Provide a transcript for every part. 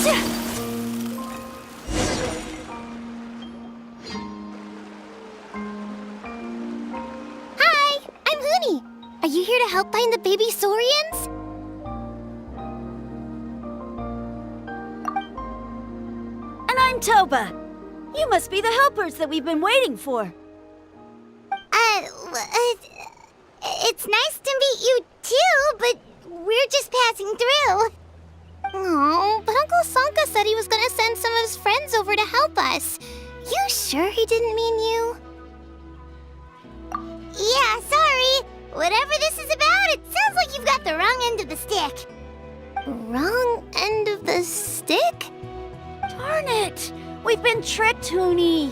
Hi, I'm Huni. Are you here to help find the baby Saurians? And I'm Toba. You must be the helpers that we've been waiting for. It's nice to meet you too, but we're just passing through. Oh, but Uncle Sanka said he was gonna send some of his friends over to help us. You sure he didn't mean you? Yeah, sorry. Whatever this is about, it sounds like you've got the wrong end of the stick. Wrong end of the stick? Darn it! We've been tricked, Huni.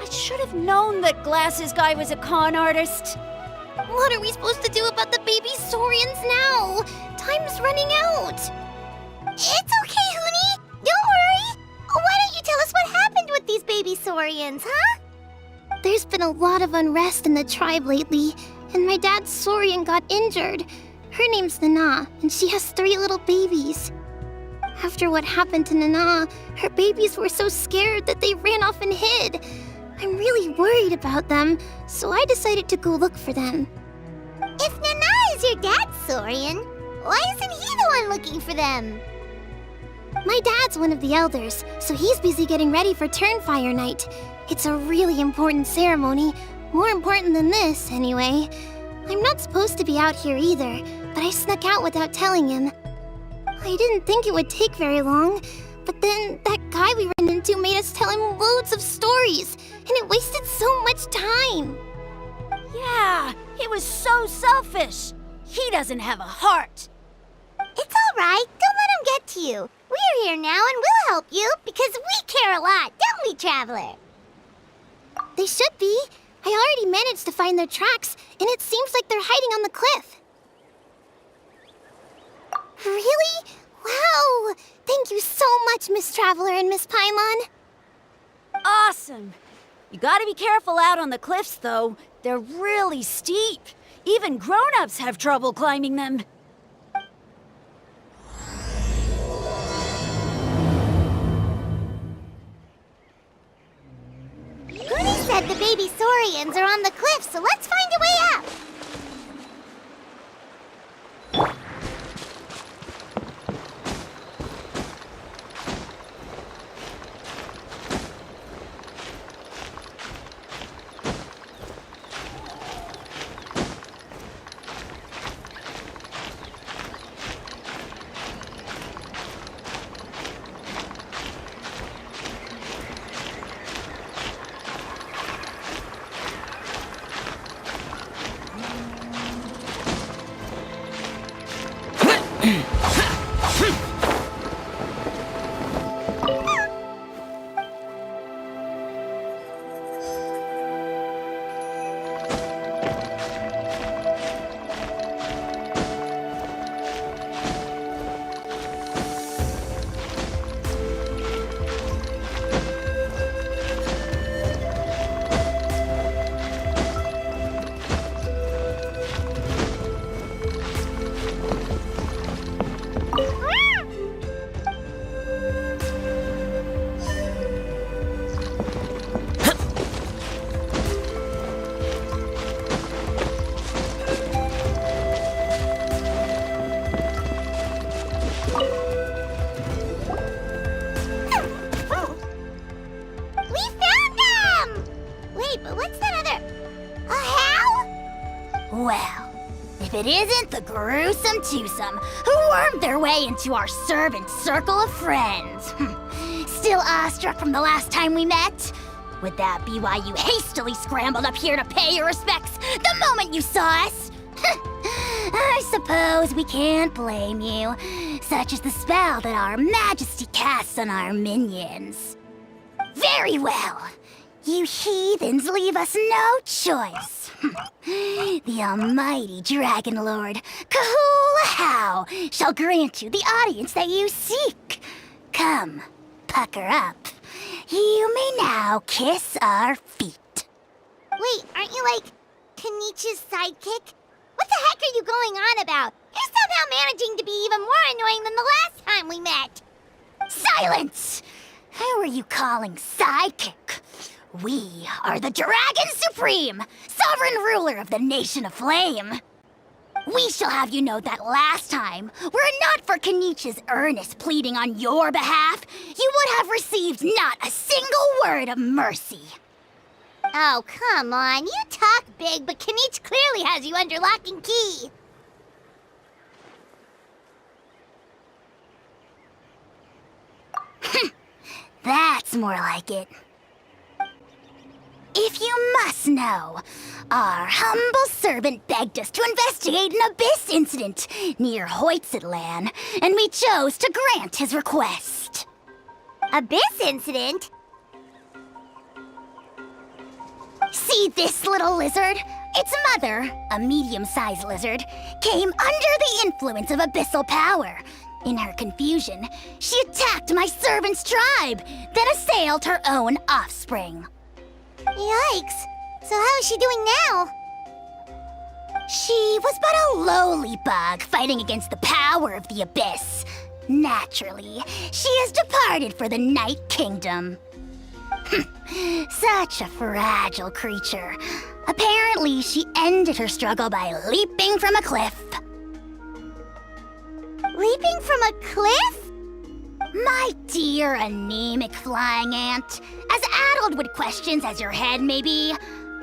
I should have known that Glasses Guy was a con artist. What are we supposed to do about the baby Saurians now? Time's running out. It's okay, Huni. Don't worry. Why don't you tell us what happened with these baby Saurians, huh? There's been a lot of unrest in the tribe lately, and my dad's Saurian got injured. Her name's Nana, and she has 3 little babies. After what happened to Nana, her babies were so scared that they ran off and hid. I'm really worried about them, so I decided to go look for them. If Nana is your dad's Saurian, why isn't he the one looking for them? My dad's one of the elders, so he's busy getting ready for Turnfire Night. It's a really important ceremony, more important than this, anyway. I'm not supposed to be out here either, but I snuck out without telling him. I didn't think it would take very long, but then that guy we ran into made us tell him loads of stories, and it wasted so much time. Yeah, he was so selfish. He doesn't have a heart. It's all right. Don't let him get to you. We're here now and we'll help you because we care a lot, don't we, Traveler? They should be. I already managed to find their tracks, and it seems like they're hiding on the cliff. Really? Wow! Thank you so much, Miss Traveler and Miss Paimon. Awesome. You gotta be careful out on the cliffs, though. They're really steep. Even grown-ups have trouble climbing them. Goody said the baby Saurians are on the cliff, so let's find a way up. Well, if it isn't the gruesome twosome who wormed their way into our servant circle of friends. Still awestruck from the last time we met? Would that be why you hastily scrambled up here to pay your respects the moment you saw us? I suppose we can't blame you. Such is the spell that our majesty casts on our minions. Very well. You heathens leave us no choice. The almighty Dragon Lord, Kahula shall grant you the audience that you seek. Come, pucker up. You may now kiss our feet. Wait, aren't you like Kinich's sidekick? What the heck are you going on about? You're somehow managing to be even more annoying than the last time we met. Silence! Who are you calling sidekick? We are the Dragon Supreme, sovereign ruler of the Nation of Flame. We shall have you know that last time, were it not for Kinich's earnest pleading on your behalf, you would have received not a single word of mercy. Oh, come on. You talk big, but Kinich clearly has you under lock and key. That's more like it. If you must know, our humble servant begged us to investigate an abyss incident near Hoytsidlan, and we chose to grant his request. Abyss incident? See this little lizard? Its mother, a medium-sized lizard, came under the influence of abyssal power. In her confusion, she attacked my servant's tribe, then assailed her own offspring. Yikes. So how is she doing now? She was but a lowly bug fighting against the power of the abyss. Naturally, she has departed for the Night Kingdom. Such a fragile creature. Apparently, she ended her struggle by leaping from a cliff. Leaping from a cliff? My dear anemic flying ant, as addled with questions as your head may be,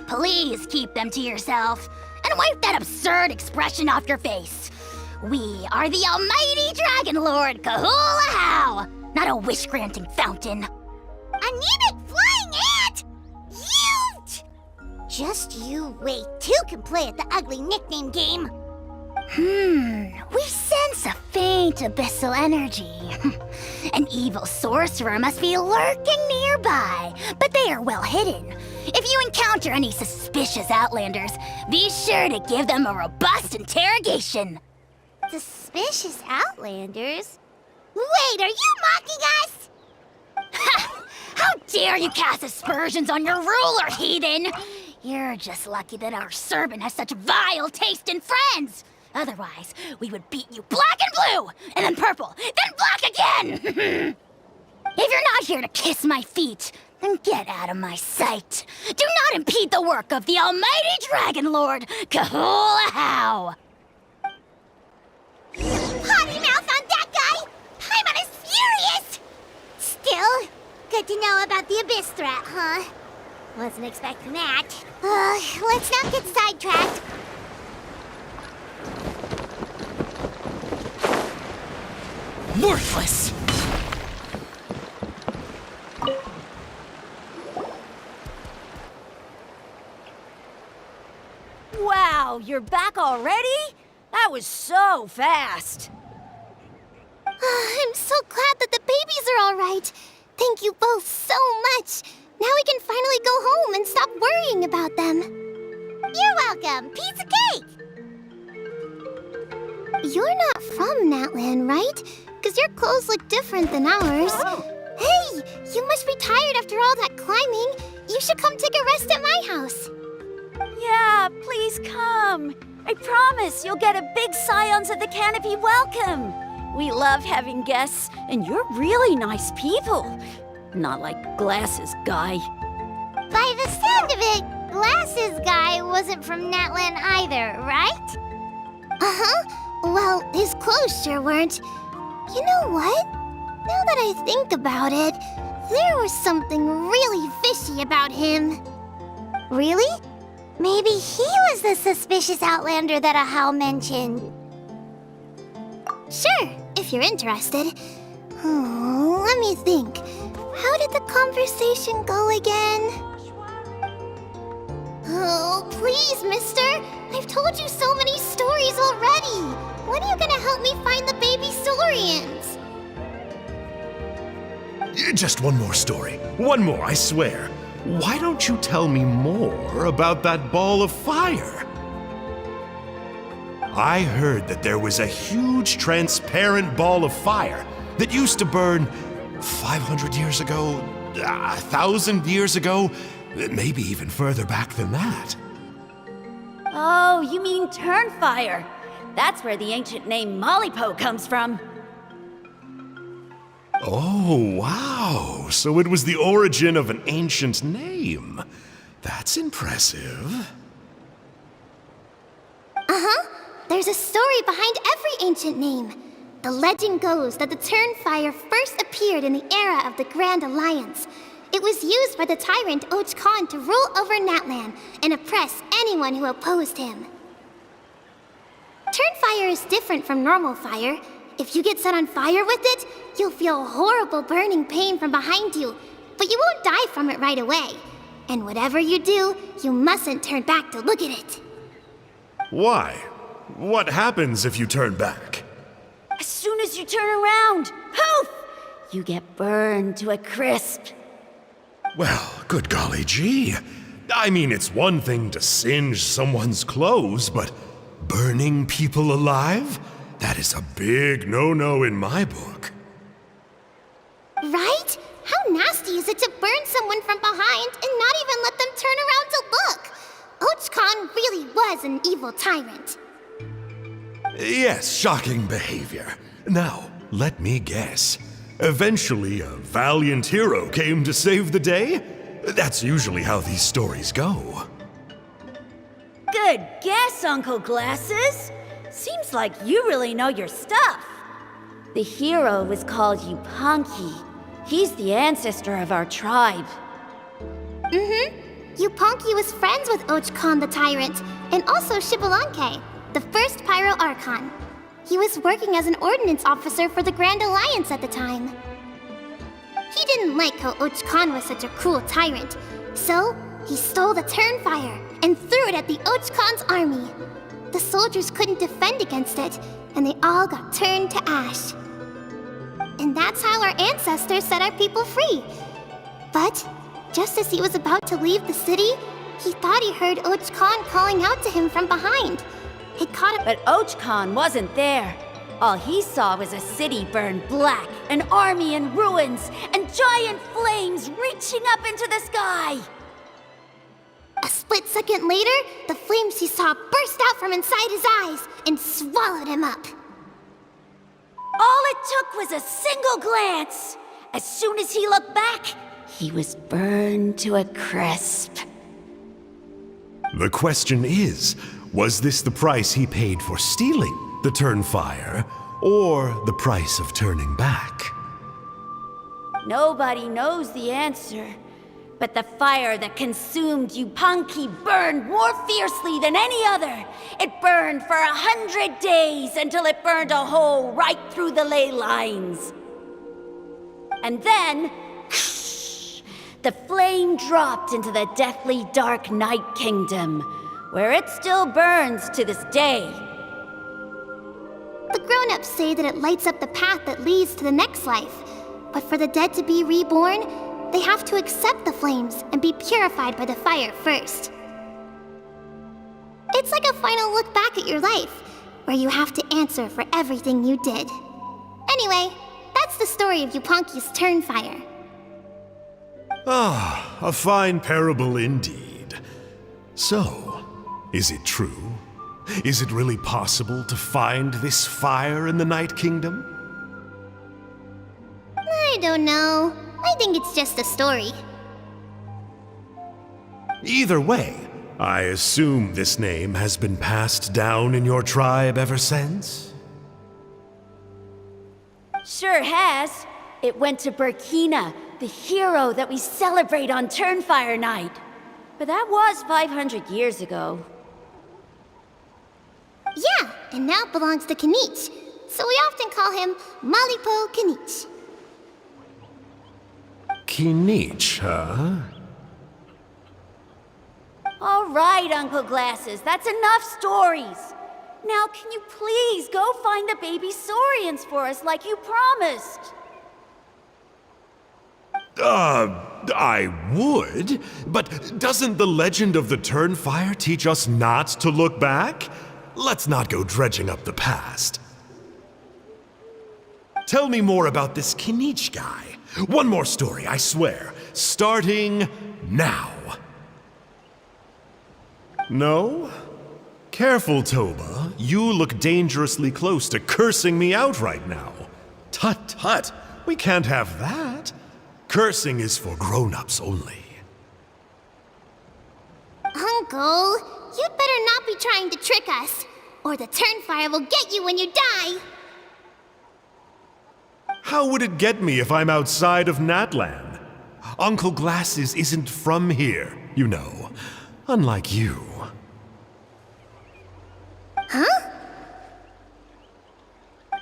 please keep them to yourself and wipe that absurd expression off your face. We are the almighty Dragon Lord Kahula-How, not a wish-granting fountain. Anemic flying ant? You! Just you wait. Two can play at the ugly nickname game. We sense a faint abyssal energy. An evil sorcerer must be lurking nearby, but they are well hidden. If you encounter any suspicious outlanders, be sure to give them a robust interrogation. Suspicious outlanders? Wait, are you mocking us? How dare you cast aspersions on your ruler, heathen! You're just lucky that our servant has such vile taste in friends. Otherwise, we would beat you black and blue, and then purple, then black again! If you're not here to kiss my feet, then get out of my sight. Do not impede the work of the almighty Dragon Lord, Kahula-How! Potty mouth on that guy! Paimon is furious! Still, good to know about the abyss threat, huh? Wasn't expecting that. Let's not get sidetracked. Worthless! Wow, you're back already? That was so fast. I'm so glad that the babies are all right. Thank you both so much. Now we can finally go home and stop worrying about them. You're welcome. Piece of cake! You're not from Natlan, right? Because your clothes look different than ours. Hey, you must be tired after all that climbing. You should come take a rest at my house. Yeah, please come. I promise you'll get a big Scions of the Canopy welcome. We love having guests, and you're really nice people. Not like Glasses Guy. By the sound of it, Glasses Guy wasn't from Natlan either, right? Uh-huh. Well, his clothes sure weren't. You know what? Now that I think about it, there was something really fishy about him. Really? Maybe he was the suspicious outlander that Ahau mentioned. Sure, if you're interested. Let me think. How did the conversation go again? Oh, please, mister. I've told you so many stories already. When are you gonna help me find the baby Saurians? Just one more story. One more, I swear. Why don't you tell me more about that ball of fire? I heard that there was a huge transparent ball of fire that used to burn 500 years ago, 1,000 years ago, maybe even further back than that. Oh, you mean Turnfire. That's where the ancient name Malipo comes from. Oh, wow. So it was the origin of an ancient name. That's impressive. There's a story behind every ancient name. The legend goes that the Turnfire first appeared in the era of the Grand Alliance. It was used by the tyrant Och Khan to rule over Natlan and oppress anyone who opposed him. Turnfire is different from normal fire. If you get set on fire with it, you'll feel horrible burning pain from behind you, but you won't die from it right away. And whatever you do, you mustn't turn back to look at it. Why? What happens if you turn back? As soon as you turn around, poof! You get burned to a crisp. Well, good golly gee. I mean, it's one thing to singe someone's clothes, but burning people alive? That is a big no-no in my book. Right? How nasty is it to burn someone from behind and not even let them turn around to look? Och Khan really was an evil tyrant. Yes, shocking behavior. Now, let me guess. Eventually, a valiant hero came to save the day? That's usually how these stories go. Good guess, Uncle Glasses. Seems like you really know your stuff. The hero was called Yupanki. He's the ancestor of our tribe. Yupanki was friends with Och Khan the tyrant, and also Shibalanke, the first Pyro Archon. He was working as an ordnance officer for the Grand Alliance at the time. He didn't like how Och Khan was such a cruel tyrant, so he stole the Turnfire and threw it at the Och Khan's army. The soldiers couldn't defend against it, and they all got turned to ash. And that's how our ancestors set our people free. But just as he was about to leave the city, he thought he heard Och Khan calling out to him from behind. It caught him. But Och Khan wasn't there. All he saw was a city burned black, an army in ruins, and giant flames reaching up into the sky. A split second later, the flames he saw burst out from inside his eyes and swallowed him up. All it took was a single glance. As soon as he looked back, he was burned to a crisp. The question is, was this the price he paid for stealing the Turnfire, or the price of turning back? Nobody knows the answer. But the fire that consumed Yupanki burned more fiercely than any other. It burned for 100 days until it burned a hole right through the ley lines. And then, the flame dropped into the deathly dark night kingdom, where it still burns to this day. The grown-ups say that it lights up the path that leads to the next life. But for the dead to be reborn, they have to accept the flames and be purified by the fire first. It's like a final look back at your life, where you have to answer for everything you did. Anyway, that's the story of Yupanki's Turnfire. Ah, a fine parable indeed. So, is it true? Is it really possible to find this fire in the Night Kingdom? I don't know. I think it's just a story. Either way, I assume this name has been passed down in your tribe ever since? Sure has. It went to Burkina, the hero that we celebrate on Turnfire Night. But that was 500 years ago. Yeah, and now it belongs to Kinich, so we often call him Malipo Kinich. Kinich, huh? All right, Uncle Glasses, that's enough stories. Now, can you please go find the baby saurians for us like you promised? I would, but doesn't the legend of the Turnfire teach us not to look back? Let's not go dredging up the past. Tell me more about this Kinich guy. One more story, I swear. Starting now. No? Careful, Toba. You look dangerously close to cursing me out right now. Tut tut. We can't have that. Cursing is for grown-ups only. Uncle, you'd better not be trying to trick us, or the Turnfire will get you when you die. How would it get me if I'm outside of Natlan? Uncle Glasses isn't from here, you know. Unlike you. Huh?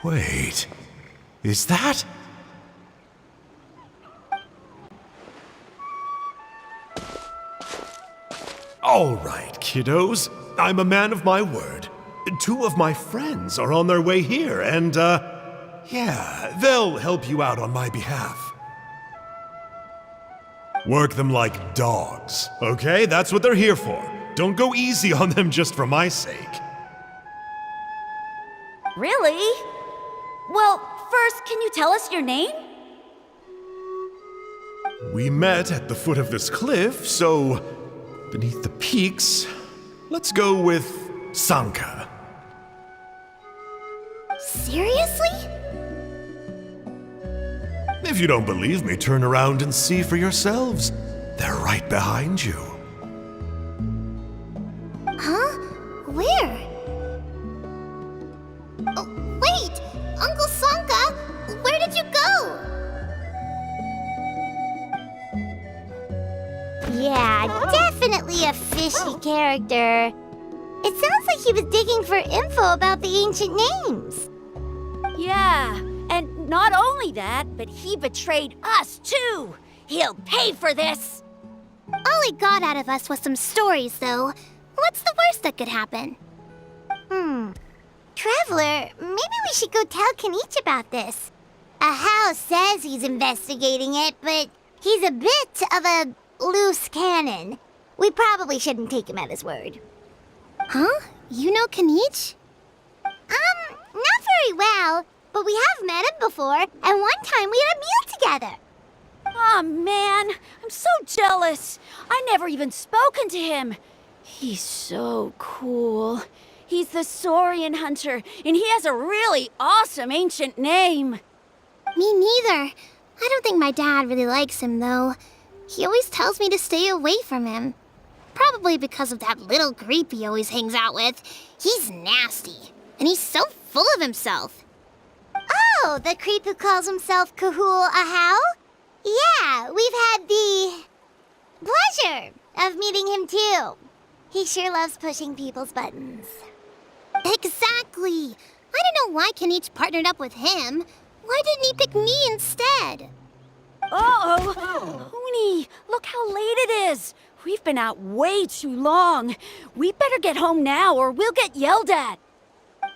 Wait, is that? All right, kiddos. I'm a man of my word. 2 of my friends are on their way here, and, yeah, they'll help you out on my behalf. Work them like dogs, okay? That's what they're here for. Don't go easy on them just for my sake. Really? Well, first, can you tell us your name? We met at the foot of this cliff, so beneath the peaks, let's go with Sanka. Seriously? If you don't believe me, turn around and see for yourselves. They're right behind you. Huh? Where? Oh, wait! Uncle Sanka, where did you go? Yeah, definitely a fishy character. It sounds like he was digging for info about the ancient names. Yeah, and not only that, but he betrayed us too. He'll pay for this. All he got out of us was some stories, though. What's the worst that could happen? Traveler, maybe we should go tell Kinich about this. Ahau says he's investigating it, but he's a bit of a loose cannon. We probably shouldn't take him at his word. Huh? You know Kinich? Not very well, but we have met him before, and one time we had a meal together. Aw, man, I'm so jealous. I never even spoken to him. He's so cool. He's the Saurian hunter, and he has a really awesome ancient name. Me neither. I don't think my dad really likes him, though. He always tells me to stay away from him. Probably because of that little creep he always hangs out with. He's nasty, and he's so full of himself. Oh, the creep who calls himself Kahul Ahau? Yeah, we've had the pleasure of meeting him too. He sure loves pushing people's buttons. Exactly. I don't know why Kinich partnered up with him. Why didn't he pick me instead? Uh-oh. Hoonie, look how late it is. We've been out way too long. We better get home now or we'll get yelled at.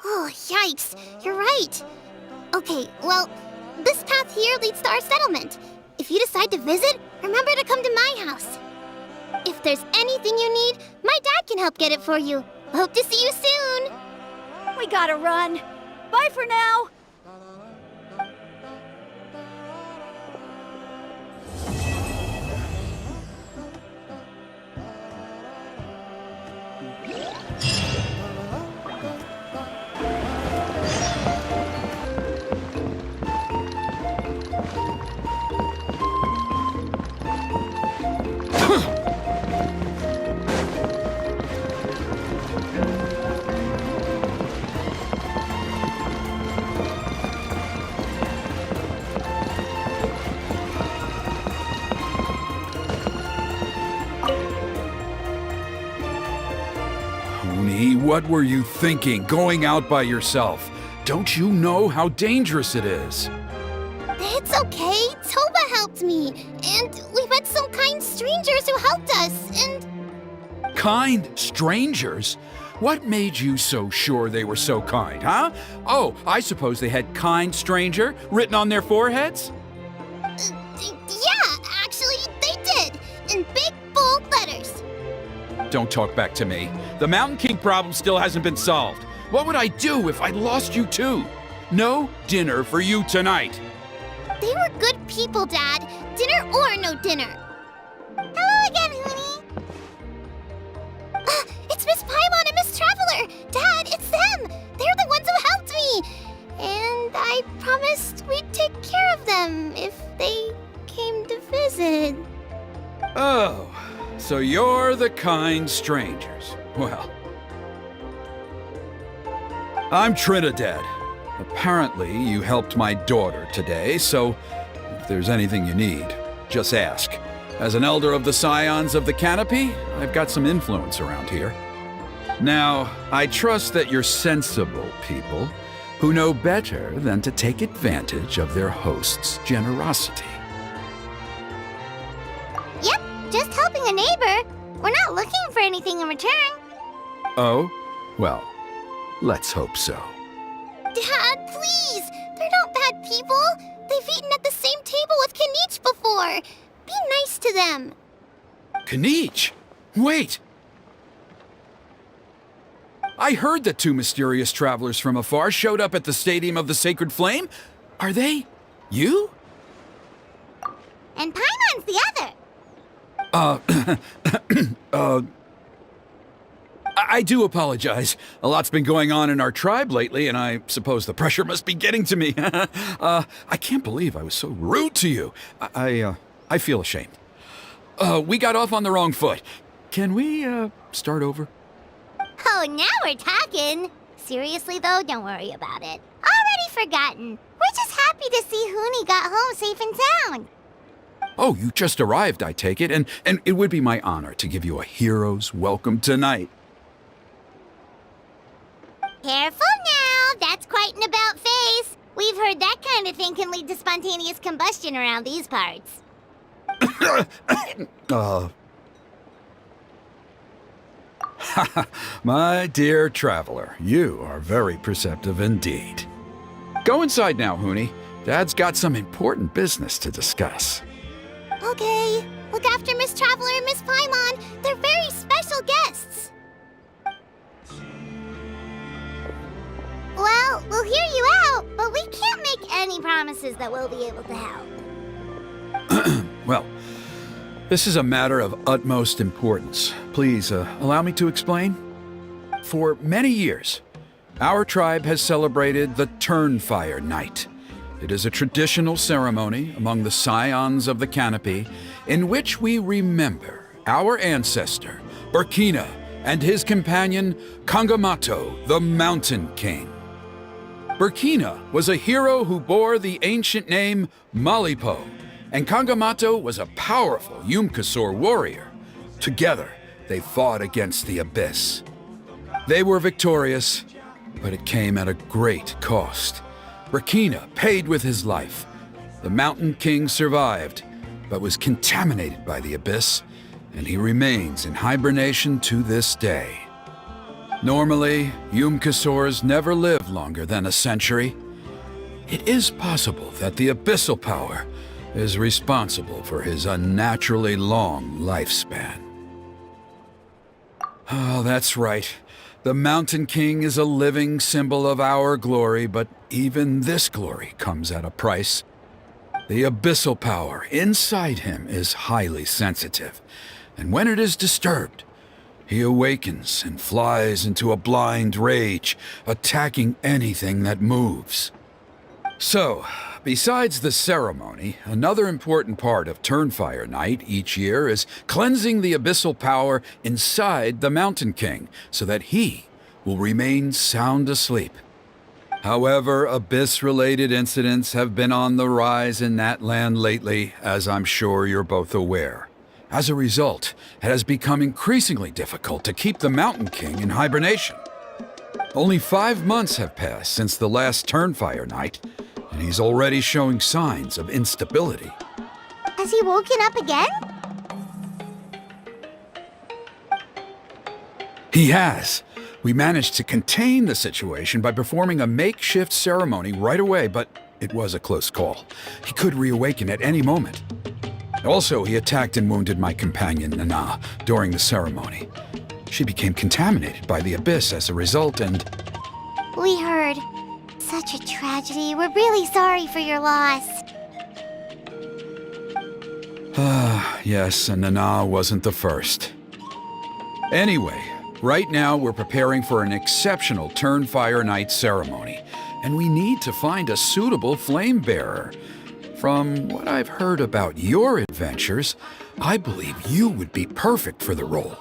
Oh, yikes. You're right. Okay, well, this path here leads to our settlement. If you decide to visit, remember to come to my house. If there's anything you need, my dad can help get it for you. Hope to see you soon. We gotta run. Bye for now. What were you thinking, going out by yourself? Don't you know how dangerous it is? It's okay. Toba helped me. And we met some kind strangers who helped us, and... Kind strangers? What made you so sure they were so kind, huh? Oh, I suppose they had kind stranger written on their foreheads? Yeah, actually, they did. In big, bold letters. Don't talk back to me. The Mountain King problem still hasn't been solved. What would I do if I lost you too? No dinner for you tonight. They were good people, Dad. Dinner or no dinner. Hello again, Hoonie. It's Miss Paimon and Miss Traveler. Dad, it's them. They're the ones who helped me. And I promised we'd take care of them if they came to visit. Oh, so you're the kind strangers. Well, I'm Trinidad. Apparently, you helped my daughter today, so if there's anything you need, just ask. As an elder of the Scions of the Canopy, I've got some influence around here. Now, I trust that you're sensible people who know better than to take advantage of their host's generosity. Yep, just helping a neighbor. We're not looking for anything in return. Oh? Well, let's hope so. Dad, please! They're not bad people. They've eaten at the same table with Kinich before. Be nice to them. Kinich! Wait! I heard that two mysterious travelers from afar showed up at the Stadium of the Sacred Flame. Are they you? And Paimon's the other. I do apologize. A lot's been going on in our tribe lately, and I suppose the pressure must be getting to me. I can't believe I was so rude to you. I feel ashamed. We got off on the wrong foot. Can we, start over? Oh, now we're talking. Seriously, though, don't worry about it. Already forgotten. We're just happy to see Huni got home safe and sound. Oh, you just arrived, I take it, and it would be my honor to give you a hero's welcome tonight. Careful now. That's quite an about face. We've heard that kind of thing can lead to spontaneous combustion around these parts. My dear traveler, you are very perceptive indeed. Go inside now, Huni. Dad's got some important business to discuss. Okay. Look after Miss Traveler and Miss Paimon. They're very special guests. Well, we'll hear you out, but we can't make any promises that we'll be able to help. Well, this is a matter of utmost importance. Please, allow me to explain. For many years, our tribe has celebrated the Turnfire Night. It is a traditional ceremony among the Scions of the Canopy in which we remember our ancestor, Burkina, and his companion, Kangamato, the Mountain King. Burkina was a hero who bore the ancient name Malipo, and Kangamato was a powerful Yumkasor warrior. Together, they fought against the Abyss. They were victorious, but it came at a great cost. Burkina paid with his life. The Mountain King survived, but was contaminated by the Abyss, and he remains in hibernation to this day. Normally, Yumkasors never live longer than a century. It is possible that the abyssal power is responsible for his unnaturally long lifespan. Oh, that's right. The Mountain King is a living symbol of our glory, but even this glory comes at a price. The abyssal power inside him is highly sensitive, and when it is disturbed, he awakens and flies into a blind rage, attacking anything that moves. So, besides the ceremony, another important part of Turnfire Night each year is cleansing the abyssal power inside the Mountain King so that he will remain sound asleep. However, Abyss-related incidents have been on the rise in that land lately, as I'm sure you're both aware. As a result, it has become increasingly difficult to keep the Mountain King in hibernation. Only 5 months have passed since the last Turnfire Night, and he's already showing signs of instability. Has he woken up again? He has. We managed to contain the situation by performing a makeshift ceremony right away, but it was a close call. He could reawaken at any moment. Also, he attacked and wounded my companion, Nana, during the ceremony. She became contaminated by the Abyss as a result, and... We heard. Such a tragedy. We're really sorry for your loss. Yes, and Nana wasn't the first. Anyway, right now we're preparing for an exceptional Turnfire Night ceremony, and we need to find a suitable flame bearer. From what I've heard about your adventures, I believe you would be perfect for the role.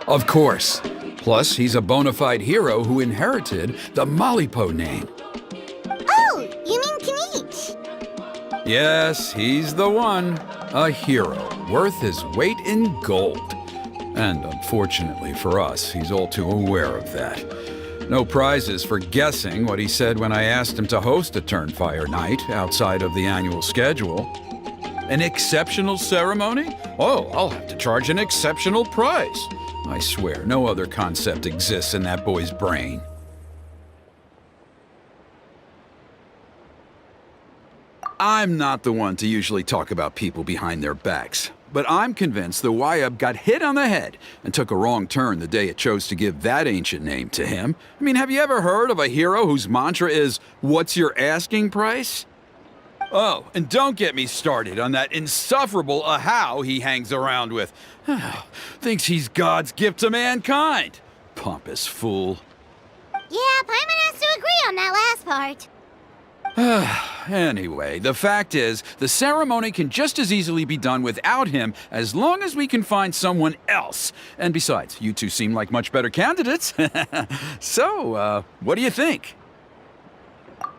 Of course. Plus, he's a bona fide hero who inherited the Malipo name. Oh, you mean Kinich? Yes, he's the one. A hero, worth his weight in gold. And unfortunately for us, he's all too aware of that. No prizes for guessing what he said when I asked him to host a Turnfire night outside of the annual schedule. An exceptional ceremony? Oh, I'll have to charge an exceptional price. I swear, no other concept exists in that boy's brain. I'm not the one to usually talk about people behind their backs, but I'm convinced the Wyub got hit on the head and took a wrong turn the day it chose to give that ancient name to him. I mean, have you ever heard of a hero whose mantra is, "What's your asking price?" Oh, and don't get me started on that insufferable Ahau he hangs around with. Thinks he's God's gift to mankind. Pompous fool. Yeah, Paimon has to agree on that last part. Anyway, the fact is, the ceremony can just as easily be done without him as long as we can find someone else. And besides, you two seem like much better candidates. So, what do you think?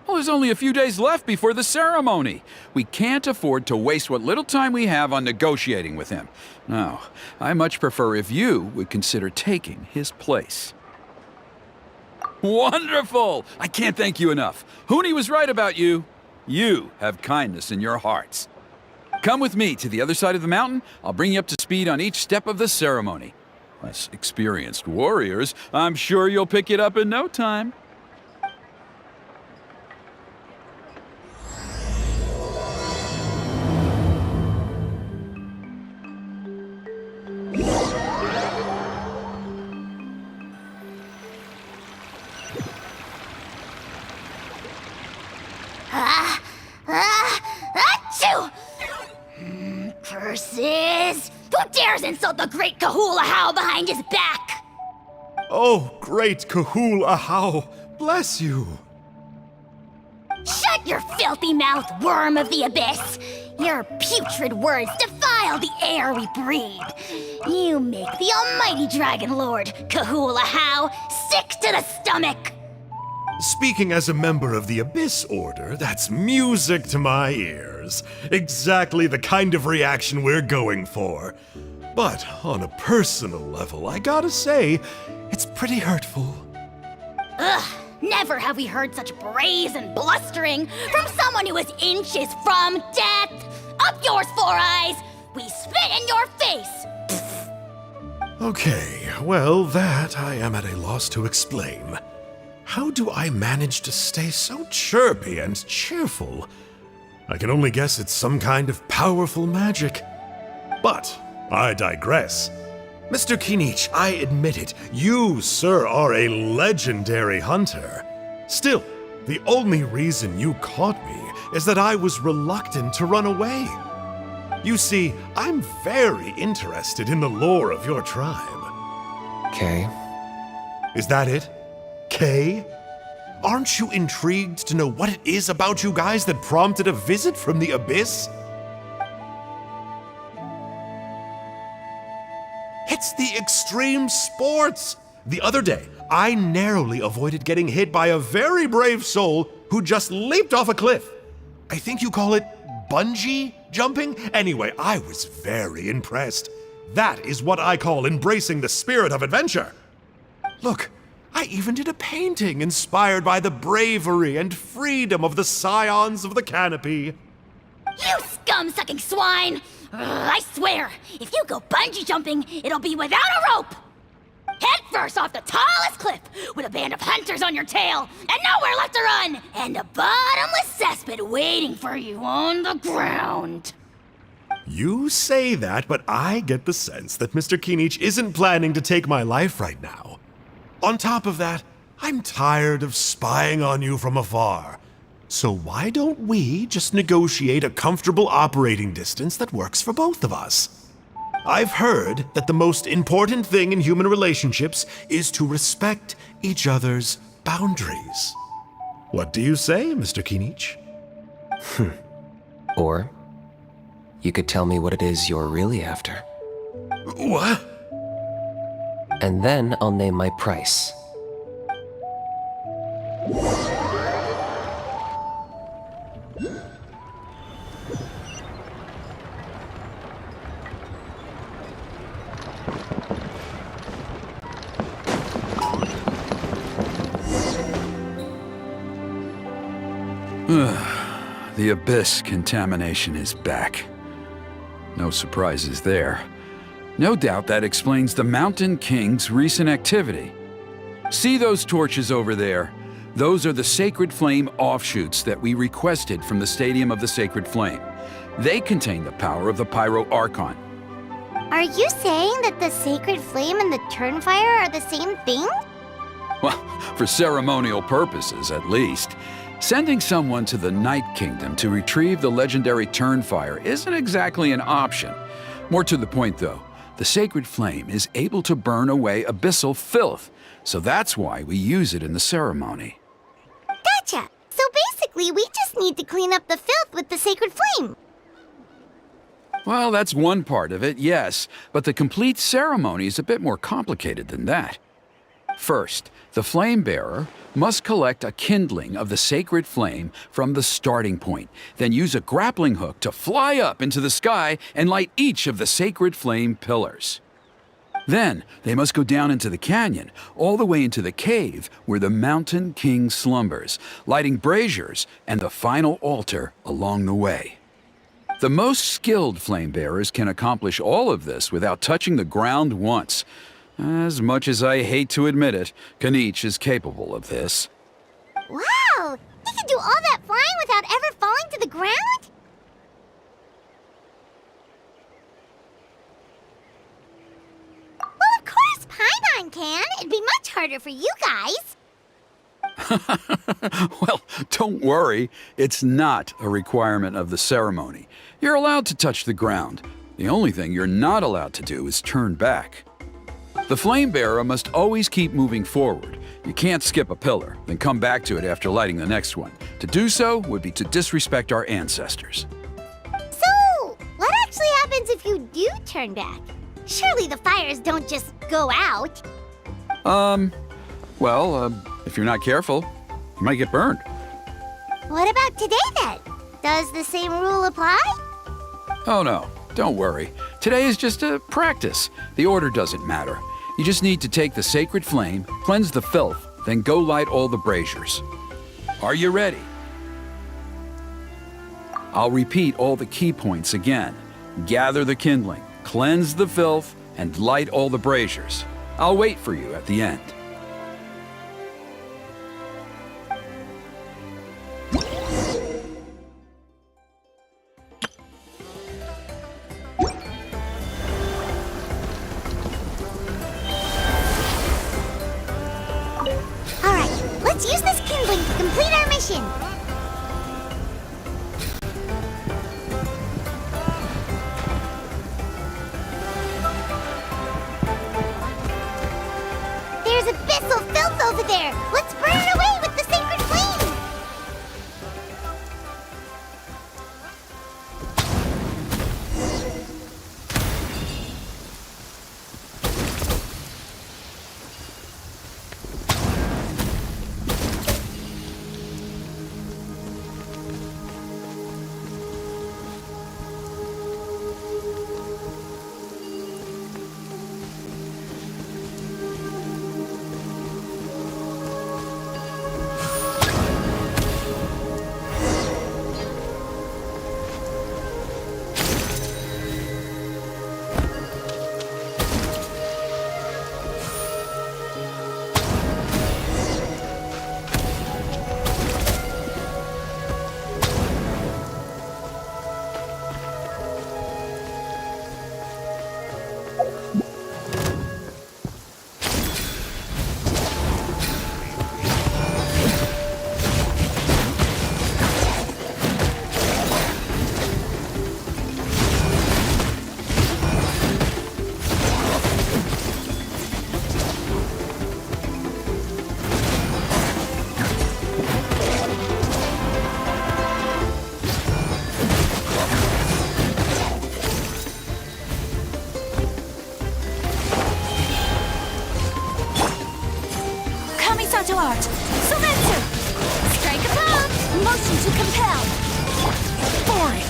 Well, there's only a few days left before the ceremony. We can't afford to waste what little time we have on negotiating with him. No, I much prefer if you would consider taking his place. Wonderful! I can't thank you enough. Huni was right about you. You have kindness in your hearts. Come with me to the other side of the mountain. I'll bring you up to speed on each step of the ceremony. As experienced warriors, I'm sure you'll pick it up in no time. Achoo! Curses! Who dares insult the great Kahula How behind his back? Oh, great Kahul Ahau, bless you. Shut your filthy mouth, worm of the abyss! Your putrid words defile the air we breathe. You make the almighty Dragon Lord, Kahula How, sick to the stomach! Speaking as a member of the Abyss Order, that's music to my ears. Exactly the kind of reaction we're going for. But on a personal level, I gotta say, it's pretty hurtful. Ugh, never have we heard such brazen blustering from someone who is inches from death! Up yours, Four Eyes! We spit in your face! Okay, well, that I am at a loss to explain. How do I manage to stay so chirpy and cheerful? I can only guess it's some kind of powerful magic. But I digress. Mr. Kinich, I admit it, you, sir, are a legendary hunter. Still, the only reason you caught me is that I was reluctant to run away. You see, I'm very interested in the lore of your tribe. Okay. Is that it? Kay? Aren't you intrigued to know what it is about you guys that prompted a visit from the Abyss? It's the extreme sports! The other day, I narrowly avoided getting hit by a very brave soul who just leaped off a cliff. I think you call it bungee jumping? Anyway, I was very impressed. That is what I call embracing the spirit of adventure. Look, I even did a painting inspired by the bravery and freedom of the scions of the canopy. You scum-sucking swine! Ugh, I swear, if you go bungee jumping, it'll be without a rope! Head first off the tallest cliff, with a band of hunters on your tail, and nowhere left to run, and a bottomless cesspit waiting for you on the ground. You say that, but I get the sense that Mr. Kinich isn't planning to take my life right now. On top of that, I'm tired of spying on you from afar. So why don't we just negotiate a comfortable operating distance that works for both of us? I've heard that the most important thing in human relationships is to respect each other's boundaries. What do you say, Mr. Kinich? Or you could tell me what it is you're really after. What? And then I'll name my price. The Abyss contamination is back. No surprises there. No doubt that explains the Mountain King's recent activity. See those torches over there? Those are the Sacred Flame offshoots that we requested from the Stadium of the Sacred Flame. They contain the power of the Pyro Archon. Are you saying that the Sacred Flame and the Turnfire are the same thing? Well, for ceremonial purposes, at least. Sending someone to the Night Kingdom to retrieve the legendary Turnfire isn't exactly an option. More to the point, though, the Sacred Flame is able to burn away abyssal filth, so that's why we use it in the ceremony. Gotcha! So basically, we just need to clean up the filth with the Sacred Flame. Well, that's one part of it, yes, but the complete ceremony is a bit more complicated than that. First, the flame bearer must collect a kindling of the sacred flame from the starting point, then use a grappling hook to fly up into the sky and light each of the sacred flame pillars. Then, they must go down into the canyon, all the way into the cave where the Mountain King slumbers, lighting braziers and the final altar along the way. The most skilled flame bearers can accomplish all of this without touching the ground once. As much as I hate to admit it, Kinich is capable of this. Wow! He can do all that flying without ever falling to the ground? Well, of course Paimon can. It'd be much harder for you guys. Well, don't worry. It's not a requirement of the ceremony. You're allowed to touch the ground. The only thing you're not allowed to do is turn back. The flame bearer must always keep moving forward. You can't skip a pillar, then come back to it after lighting the next one. To do so would be to disrespect our ancestors. So, what actually happens if you do turn back? Surely the fires don't just go out. If you're not careful, you might get burned. What about today then? Does the same rule apply? Oh no, don't worry. Today is just a practice. The order doesn't matter. You just need to take the sacred flame, cleanse the filth, then go light all the braziers. Are you ready? I'll repeat all the key points again. Gather the kindling, cleanse the filth, and light all the braziers. I'll wait for you at the end. Let's use this kindling to complete our mission. There's abyssal filth over there. Let's burn it away with the sacred flame. compel! Boring!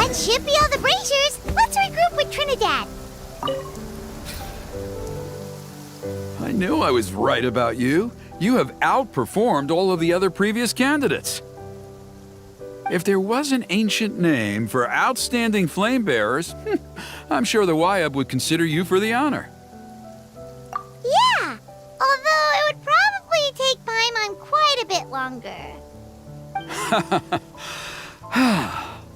That should be all the braziers. Let's regroup with Trinidad. I knew I was right about you. You have outperformed all of the other previous candidates. If there was an ancient name for outstanding flame bearers, I'm sure the Wyab would consider you for the honor. Yeah, although it would probably take Paimon quite a bit longer.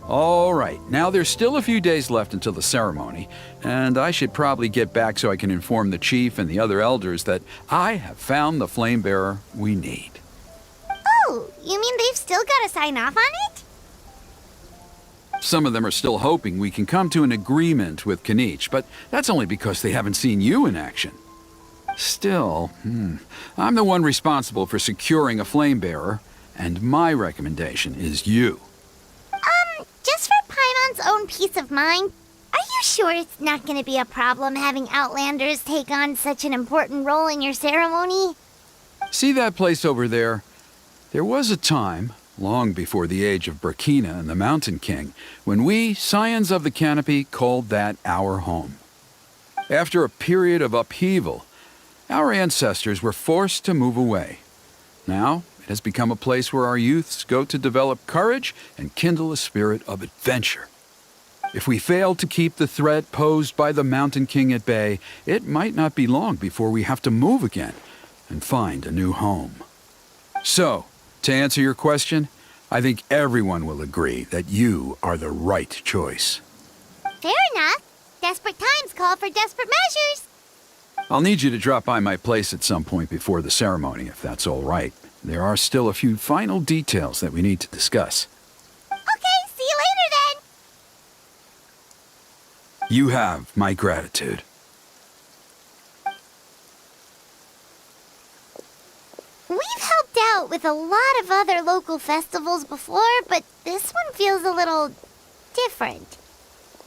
All right, now there's still a few days left until the ceremony, and I should probably get back so I can inform the chief and the other elders that I have found the flame bearer we need. Oh, you mean they've still got to sign off on it? Some of them are still hoping we can come to an agreement with Kinich, but that's only because they haven't seen you in action. Still, I'm the one responsible for securing a flame bearer, and my recommendation is you. Just for Paimon's own peace of mind, are you sure it's not going to be a problem having Outlanders take on such an important role in your ceremony? See that place over there? There was a time, long before the age of Burkina and the Mountain King, when we, Scions of the Canopy, called that our home. After a period of upheaval, our ancestors were forced to move away. Now, it has become a place where our youths go to develop courage and kindle a spirit of adventure. If we fail to keep the threat posed by the Mountain King at bay, it might not be long before we have to move again and find a new home. So, to answer your question, I think everyone will agree that you are the right choice. Fair enough. Desperate times call for desperate measures. I'll need you to drop by my place at some point before the ceremony, if that's all right. There are still a few final details that we need to discuss. Okay, see you later then. You have my gratitude. We've helped out with a lot of other local festivals before, but this one feels a little different.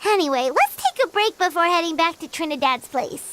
Anyway, let's take a break before heading back to Trinidad's place.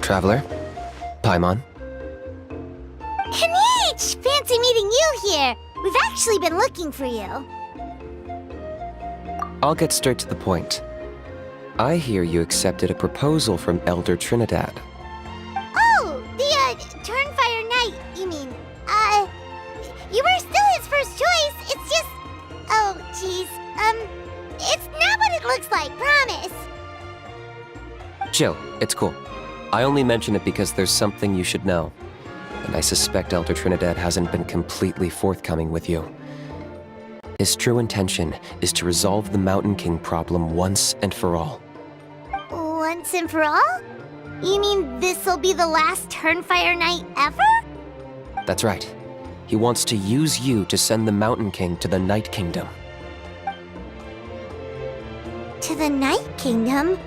Traveler? Paimon? Kinich! Fancy meeting you here. We've actually been looking for you. I'll get straight to the point. I hear you accepted a proposal from Elder Trinidad. Oh, the, Turnfire Knight, you mean. You were still his first choice. It's just... Oh, jeez. It's not what it looks like, promise. Chill, it's cool. I only mention it because there's something you should know. And I suspect Elder Trinidad hasn't been completely forthcoming with you. His true intention is to resolve the Mountain King problem once and for all. Once and for all? You mean this'll be the last Turnfire night ever? That's right. He wants to use you to send the Mountain King to the Night Kingdom. To the Night Kingdom?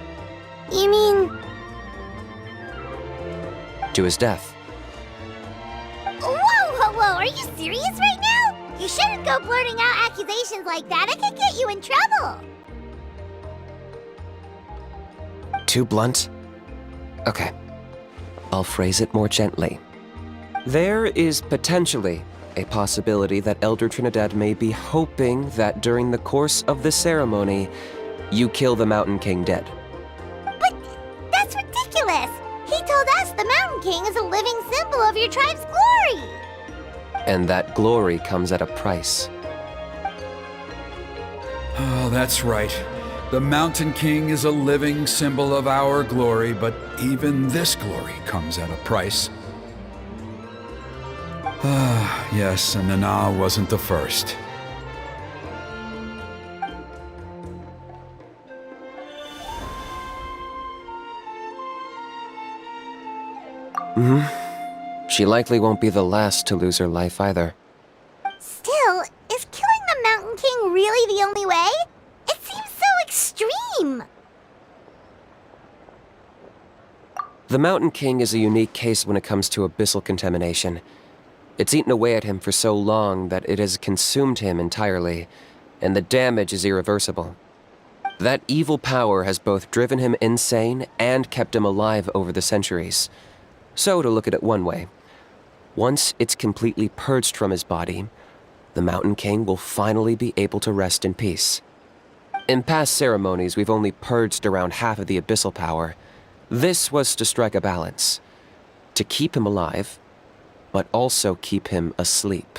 You mean... To his death. Whoa! Are you serious right now? You shouldn't go blurting out accusations like that. It could get you in trouble. Too blunt? Okay. I'll phrase it more gently. There is potentially a possibility that Elder Trinidad may be hoping that during the course of the ceremony, you kill the Mountain King dead. But that's ridiculous. He told us the Mountain King is a living symbol of your tribe's glory. And that glory comes at a price. Oh, that's right. The Mountain King is a living symbol of our glory, but even this glory comes at a price. Ah, yes, and Nana wasn't the first. She likely won't be the last to lose her life either. Still, is killing the Mountain King really the only way? It seems so extreme. The Mountain King is a unique case when it comes to abyssal contamination. It's eaten away at him for so long that it has consumed him entirely, and the damage is irreversible. That evil power has both driven him insane and kept him alive over the centuries. So, to look at it one way, once it's completely purged from his body, the Mountain King will finally be able to rest in peace. In past ceremonies, we've only purged around half of the abyssal power. This was to strike a balance, to keep him alive, but also keep him asleep.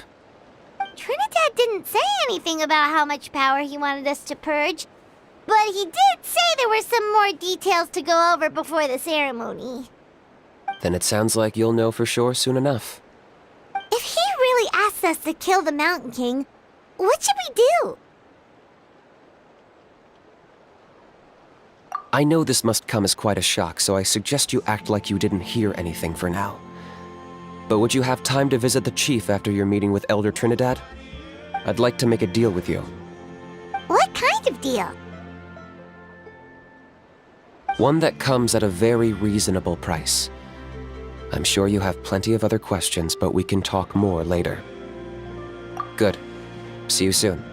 Trinidad didn't say anything about how much power he wanted us to purge, but he did say there were some more details to go over before the ceremony. Then it sounds like you'll know for sure soon enough. If he really asks us to kill the Mountain King, what should we do? I know this must come as quite a shock, so I suggest you act like you didn't hear anything for now. But would you have time to visit the chief after your meeting with Elder Trinidad? I'd like to make a deal with you. What kind of deal? One that comes at a very reasonable price. I'm sure you have plenty of other questions, but we can talk more later. Good. See you soon.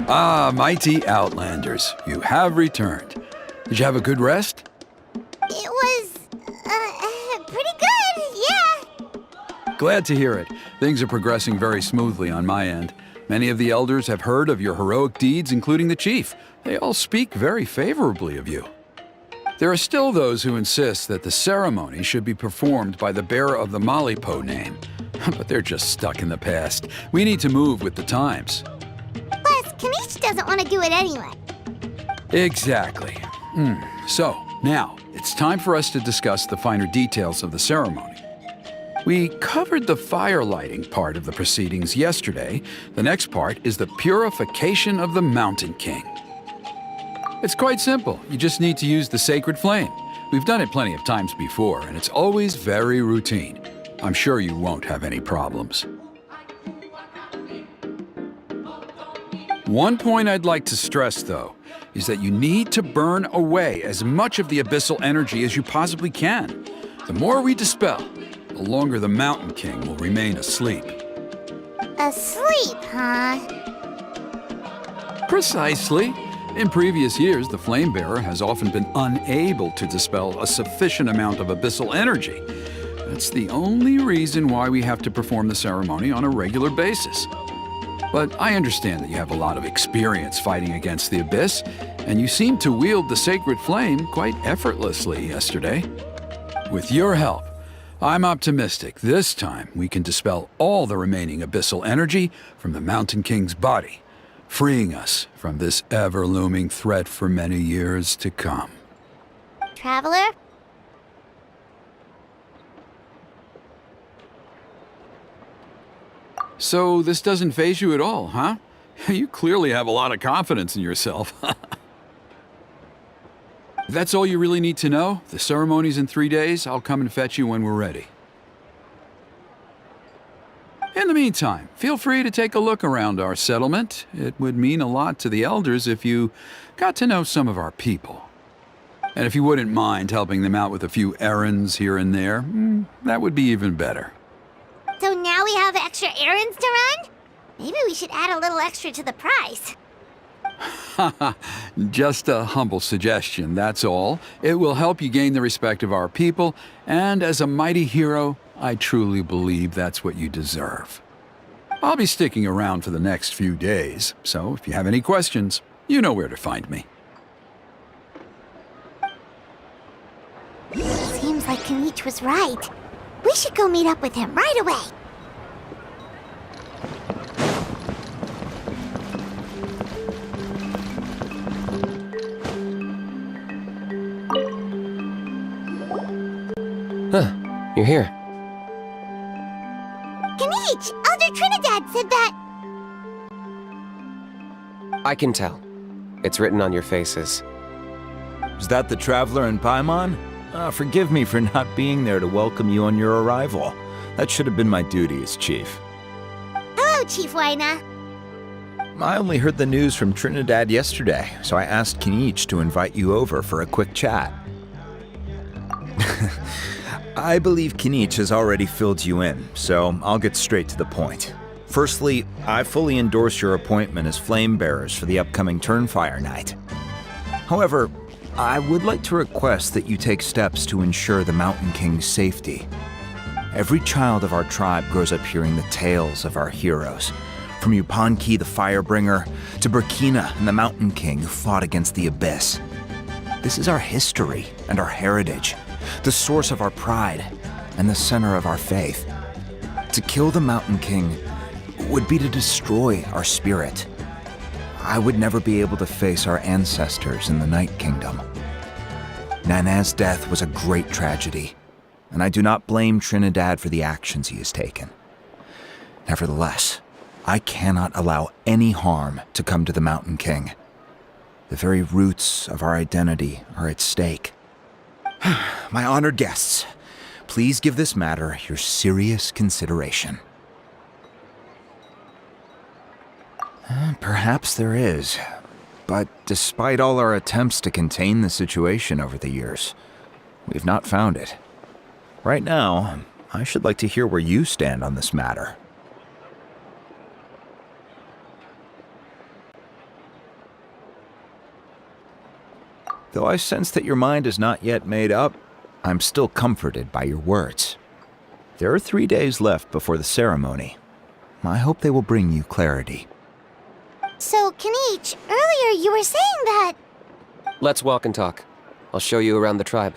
Ah, mighty Outlanders, you have returned. Did you have a good rest? It was, pretty good, yeah. Glad to hear it. Things are progressing very smoothly on my end. Many of the elders have heard of your heroic deeds, including the chief. They all speak very favorably of you. There are still those who insist that the ceremony should be performed by the bearer of the Malipo name. But they're just stuck in the past. We need to move with the times. Plus, Kinich doesn't want to do it anyway. Exactly. So, now, it's time for us to discuss the finer details of the ceremony. We covered the fire lighting part of the proceedings yesterday. The next part is the purification of the Mountain King. It's quite simple. You just need to use the sacred flame. We've done it plenty of times before, and it's always very routine. I'm sure you won't have any problems. One point I'd like to stress, though, is that you need to burn away as much of the abyssal energy as you possibly can. The more we dispel, the longer the Mountain King will remain asleep. Asleep, huh? Precisely. In previous years, the Flame Bearer has often been unable to dispel a sufficient amount of abyssal energy. That's the only reason why we have to perform the ceremony on a regular basis. But I understand that you have a lot of experience fighting against the Abyss, and you seemed to wield the sacred flame quite effortlessly yesterday. With your help, I'm optimistic this time we can dispel all the remaining abyssal energy from the Mountain King's body, freeing us from this ever-looming threat for many years to come. Traveler? So this doesn't faze you at all, huh? You clearly have a lot of confidence in yourself. If that's all you really need to know, the ceremony's in 3 days. I'll come and fetch you when we're ready. In the meantime, feel free to take a look around our settlement. It would mean a lot to the elders if you got to know some of our people. And if you wouldn't mind helping them out with a few errands here and there, that would be even better. So now we have extra errands to run? Maybe we should add a little extra to the price. Just a humble suggestion, that's all. It will help you gain the respect of our people, and as a mighty hero, I truly believe that's what you deserve. I'll be sticking around for the next few days, so if you have any questions, you know where to find me. Seems like Kinich was right. We should go meet up with him right away. Huh, you're here. Kinich! Elder Trinidad said that... I can tell. It's written on your faces. Is that the Traveler in Paimon? Forgive me for not being there to welcome you on your arrival. That should have been my duty as chief. Hello, Chief Waina. I only heard the news from Trinidad yesterday, so I asked Kinich to invite you over for a quick chat. I believe Kinich has already filled you in, so I'll get straight to the point. Firstly, I fully endorse your appointment as flame bearers for the upcoming Turnfire Night. However, I would like to request that you take steps to ensure the Mountain King's safety. Every child of our tribe grows up hearing the tales of our heroes, from Yupanki the Firebringer to Burkina and the Mountain King who fought against the Abyss. This is our history and our heritage, the source of our pride and the center of our faith. To kill the Mountain King would be to destroy our spirit. I would never be able to face our ancestors in the Night Kingdom. Nana's death was a great tragedy, and I do not blame Trinidad for the actions he has taken. Nevertheless, I cannot allow any harm to come to the Mountain King. The very roots of our identity are at stake. My honored guests, please give this matter your serious consideration. Perhaps there is, but despite all our attempts to contain the situation over the years, we've not found it. Right now, I should like to hear where you stand on this matter. Though I sense that your mind is not yet made up, I'm still comforted by your words. There are 3 days left before the ceremony. I hope they will bring you clarity. So, Kinich, earlier you were saying that... Let's walk and talk. I'll show you around the tribe.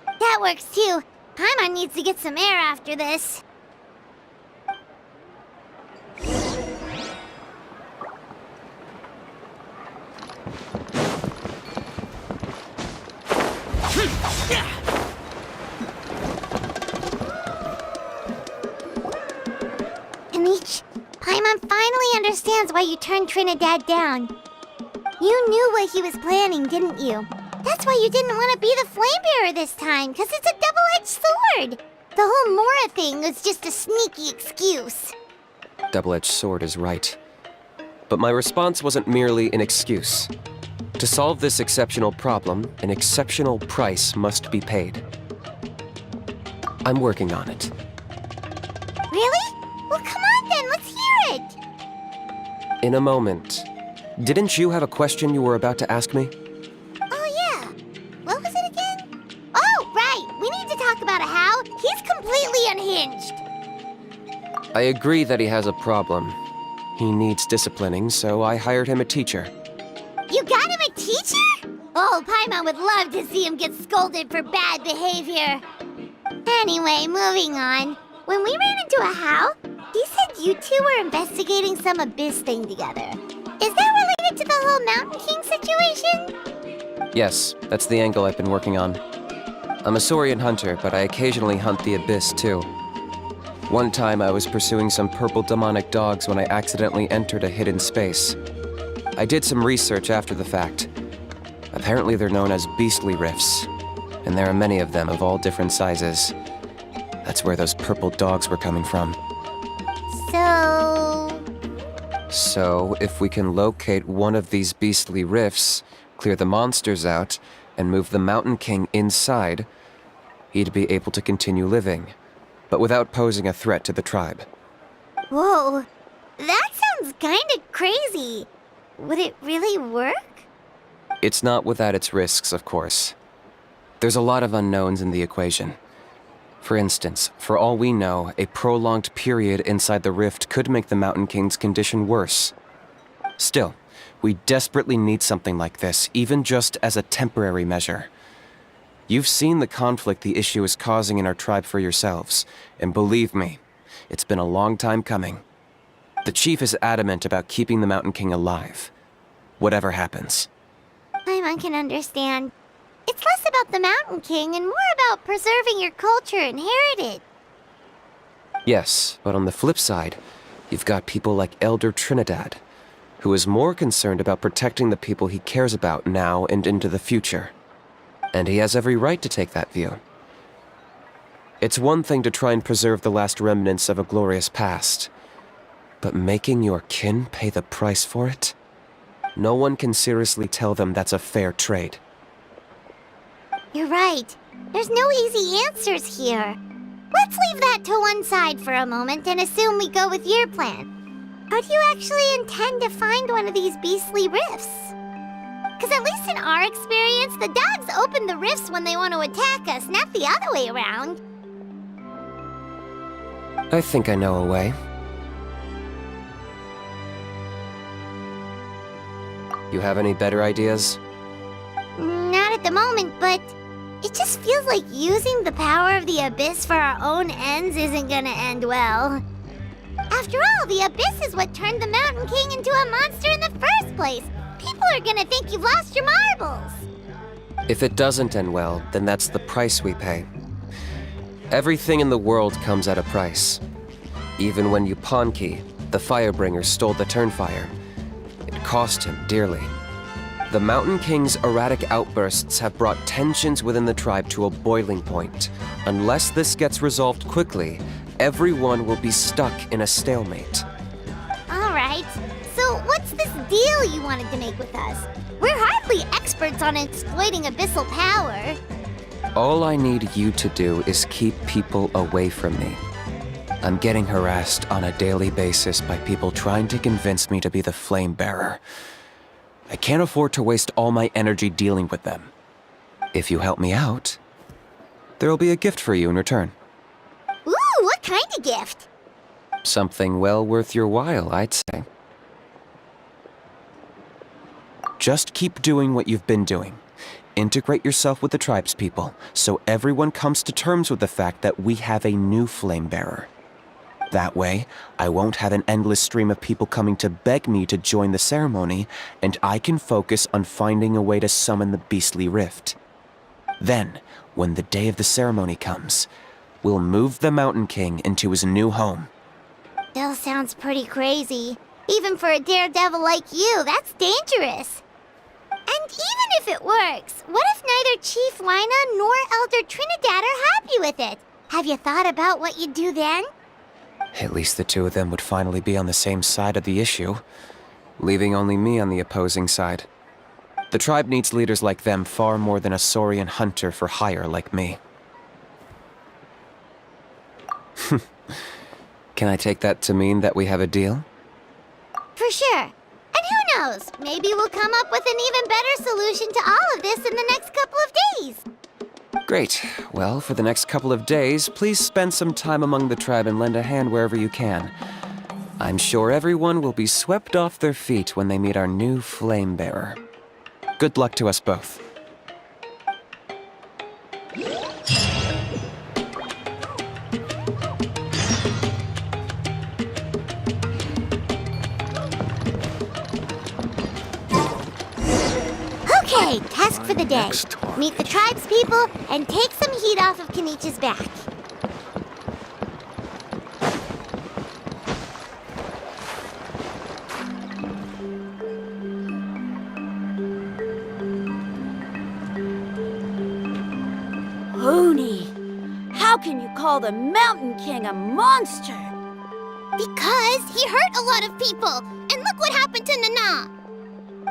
That works too. Paimon needs to get some air after this. Kinich, Paimon finally understands why you turned Trinidad down. You knew what he was planning, didn't you? That's why you didn't want to be the flame bearer this time, because it's a double-edged sword. The whole Mora thing was just a sneaky excuse. Double-edged sword is right. But my response wasn't merely an excuse. To solve this exceptional problem, an exceptional price must be paid. I'm working on it. Really? Well, come on then, let's hear it. In a moment. Didn't you have a question you were about to ask me? Oh yeah. What was it again? Oh, right. We need to talk about a He's completely unhinged. I agree that he has a problem. He needs disciplining, so I hired him a teacher. You got him a teacher? Oh, Paimon would love to see him get scolded for bad behavior. Anyway, moving on. When we ran into a house, he said you two were investigating some abyss thing together. Is that related to the whole Mountain King situation? Yes, that's the angle I've been working on. I'm a Saurian hunter, but I occasionally hunt the abyss too. One time I was pursuing some purple demonic dogs when I accidentally entered a hidden space. I did some research after the fact. Apparently they're known as beastly rifts, and there are many of them of all different sizes. That's where those purple dogs were coming from. So, if we can locate one of these beastly rifts, clear the monsters out, and move the Mountain King inside, he'd be able to continue living, but without posing a threat to the tribe. Whoa, that sounds kinda crazy. Would it really work? It's not without its risks, of course. There's a lot of unknowns in the equation. For instance, for all we know, a prolonged period inside the rift could make the Mountain King's condition worse. Still, we desperately need something like this, even just as a temporary measure. You've seen the conflict the issue is causing in our tribe for yourselves, and believe me, it's been a long time coming. The chief is adamant about keeping the Mountain King alive, whatever happens. Paimon can understand. It's less about the Mountain King and more about preserving your culture and heritage. Yes, but on the flip side, you've got people like Elder Trinidad, who is more concerned about protecting the people he cares about now and into the future. And he has every right to take that view. It's one thing to try and preserve the last remnants of a glorious past, but making your kin pay the price for it? No one can seriously tell them that's a fair trade. You're right. There's no easy answers here. Let's leave that to one side for a moment and assume we go with your plan. How do you actually intend to find one of these beastly rifts? Because at least in our experience, the dogs open the rifts when they want to attack us, not the other way around. I think I know a way. You have any better ideas? Not at the moment, but it just feels like using the power of the Abyss for our own ends isn't gonna end well. After all, the Abyss is what turned the Mountain King into a monster in the first place. People are gonna think you've lost your marbles. If it doesn't end well, then that's the price we pay. Everything in the world comes at a price. Even when Yupanki, the Firebringer, stole the Turnfire, it cost him dearly. The Mountain King's erratic outbursts have brought tensions within the tribe to a boiling point. Unless this gets resolved quickly, everyone will be stuck in a stalemate. All right, so what's this deal you wanted to make with us? We're hardly experts on exploiting abyssal power. All I need you to do is keep people away from me. I'm getting harassed on a daily basis by people trying to convince me to be the flame bearer. I can't afford to waste all my energy dealing with them. If you help me out, there'll be a gift for you in return. Ooh, what kind of gift? Something well worth your while, I'd say. Just keep doing what you've been doing. Integrate yourself with the tribespeople, so everyone comes to terms with the fact that we have a new flame bearer. That way, I won't have an endless stream of people coming to beg me to join the ceremony, and I can focus on finding a way to summon the beastly rift. Then, when the day of the ceremony comes, we'll move the Mountain King into his new home. Still sounds pretty crazy. Even for a daredevil like you, that's dangerous. And even if it works, what if neither Chief Lina nor Elder Trinidad are happy with it? Have you thought about what you'd do then? At least the two of them would finally be on the same side of the issue, leaving only me on the opposing side. The tribe needs leaders like them far more than a Saurian hunter for hire like me. Can I take that to mean that we have a deal? For sure. And who knows, maybe we'll come up with an even better solution to all of this in the next couple of days. Great. Well, for the next couple of days, please spend some time among the tribe and lend a hand wherever you can. I'm sure everyone will be swept off their feet when they meet our new flame bearer. Good luck to us both. Okay, task for the day. Meet the tribe's people and take some heat off of Kinich's back. Hoonie, how can you call the Mountain King a monster? Because he hurt a lot of people. And look what happened to Nana.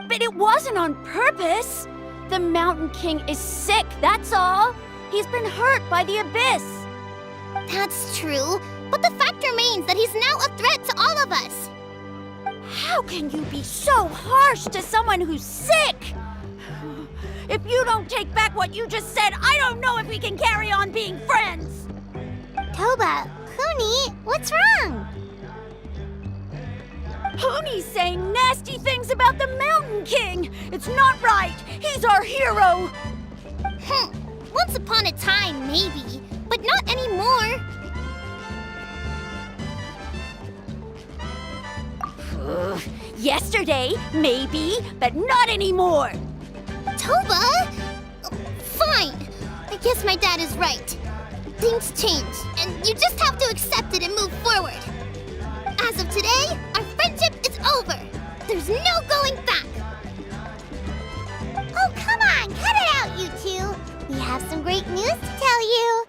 But it wasn't on purpose. The Mountain King is sick, that's all. He's been hurt by the abyss. That's true, but the fact remains that he's now a threat to all of us. How can you be so harsh to someone who's sick? If you don't take back what you just said, I don't know if we can carry on being friends. Toba, Huni, what's wrong? Hoonie's saying nasty things about the Mountain King. It's not right. He's our hero. Once upon a time, maybe, but not anymore. Yesterday, maybe, but not anymore. Toba? Fine. I guess my dad is right. Things change, and you just have to accept it and move forward. As of today, our friendship is over. There's no going back. Oh, come on, cut it out, you two. We have some great news to tell you.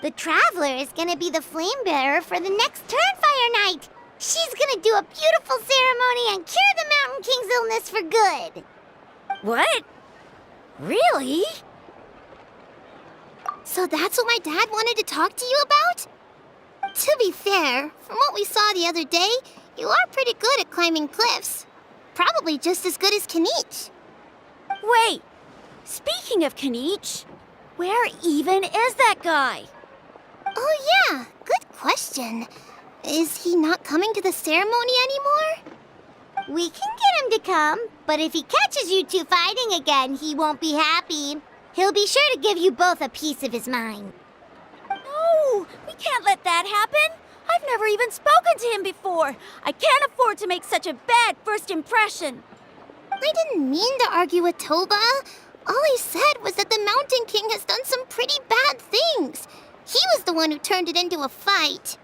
The Traveler is gonna be the flame bearer for the next Turnfire night. She's gonna do a beautiful ceremony and cure the Mountain King's illness for good. What? Really? So that's what my dad wanted to talk to you about? To be fair, from what we saw the other day, you are pretty good at climbing cliffs. Probably just as good as Kinich. Wait, speaking of Kinich, where even is that guy? Oh yeah, good question. Is he not coming to the ceremony anymore? We can get him to come, but if he catches you two fighting again, he won't be happy. He'll be sure to give you both a piece of his mind. No, we can't let that happen. I've never even spoken to him before. I can't afford to make such a bad first impression. I didn't mean to argue with Toba. All I said was that the Mountain King has done some pretty bad things. He was the one who turned it into a fight.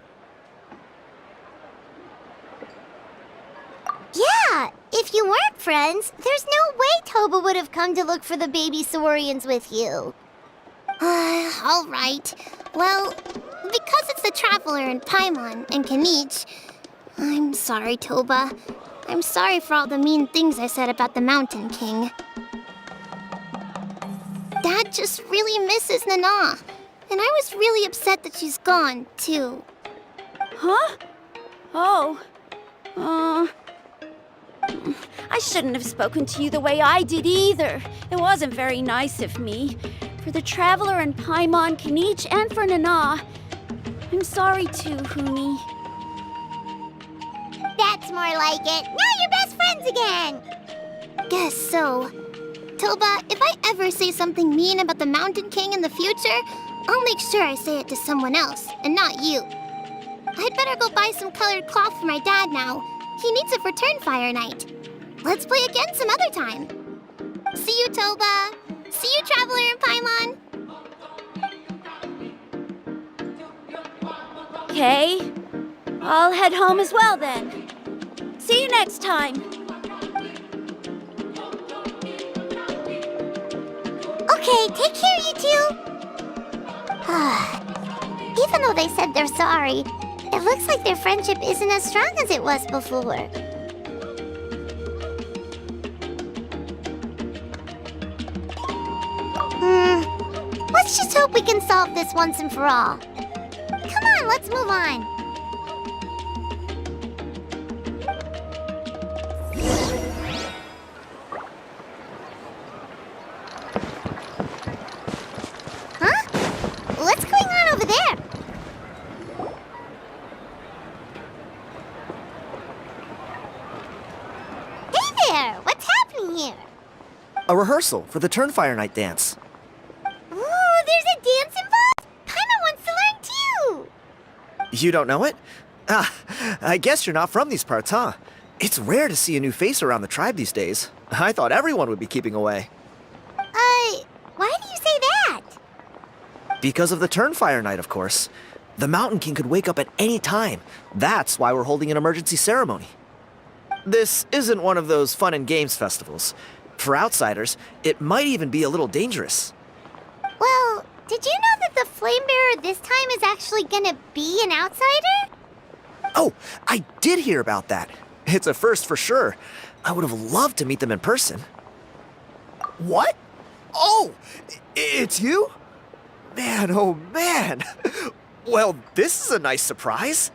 Yeah, if you weren't friends, there's no way Toba would have come to look for the baby Saurians with you. All right. Well, because it's the Traveler and Paimon and Kinich, I'm sorry, Toba. I'm sorry for all the mean things I said about the Mountain King. Dad just really misses Nana, and I was really upset that she's gone, too. Huh? Oh. I shouldn't have spoken to you the way I did either. It wasn't very nice of me. For the Traveler and Paimon, Kinich, and for Nana. I'm sorry too, Huni. That's more like it. Now you're best friends again. Guess so. Toba, if I ever say something mean about the Mountain King in the future, I'll make sure I say it to someone else, and not you. I'd better go buy some colored cloth for my dad now. He needs it for Turnfire night. Let's play again some other time. See you, Toba. See you, Traveler and Paimon. Okay. I'll head home as well then. See you next time. Okay, take care, you two. Even though they said they're sorry, it looks like their friendship isn't as strong as it was before. Let's just hope we can solve this once and for all. Come on, let's move on. A rehearsal for the Turnfire Night dance. Ooh, there's a dance involved? Paimon wants to learn too! You don't know it? Ah, I guess you're not from these parts, huh? It's rare to see a new face around the tribe these days. I thought everyone would be keeping away. Why do you say that? Because of the Turnfire Night, of course. The Mountain King could wake up at any time. That's why we're holding an emergency ceremony. This isn't one of those fun and games festivals. For outsiders, it might even be a little dangerous. Well, did you know that the Flame Bearer this time is actually gonna be an outsider? Oh, I did hear about that. It's a first for sure. I would have loved to meet them in person. What? Oh, it's you? Man, oh man. Well, this is a nice surprise.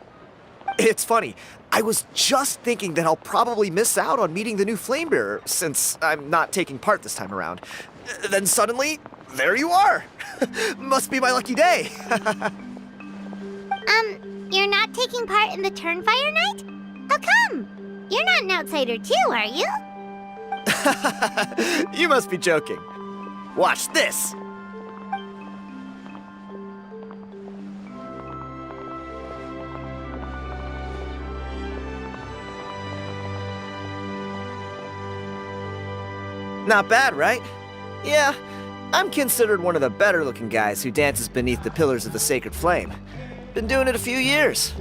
It's funny, I was just thinking that I'll probably miss out on meeting the new Flamebearer since I'm not taking part this time around. Then suddenly, there you are. Must be my lucky day. You're not taking part in the Turnfire Night? How come? You're not an outsider too, are you? You must be joking. Watch this. Not bad, right? Yeah, I'm considered one of the better looking guys who dances beneath the pillars of the sacred flame. Been doing it a few years.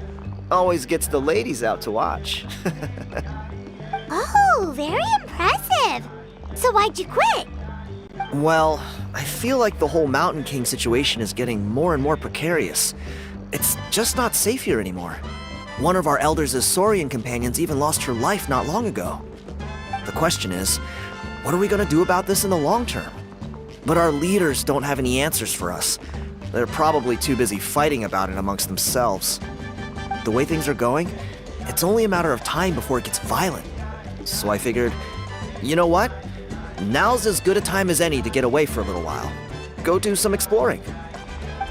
Always gets the ladies out to watch. Oh, very impressive. So why'd you quit? Well, I feel like the whole Mountain King situation is getting more and more precarious. It's just not safe here anymore. One of our elders' Saurian companions even lost her life not long ago. The question is, what are we gonna do about this in the long term? But our leaders don't have any answers for us. They're probably too busy fighting about it amongst themselves. The way things are going, it's only a matter of time before it gets violent. So I figured, you know what? Now's as good a time as any to get away for a little while. Go do some exploring.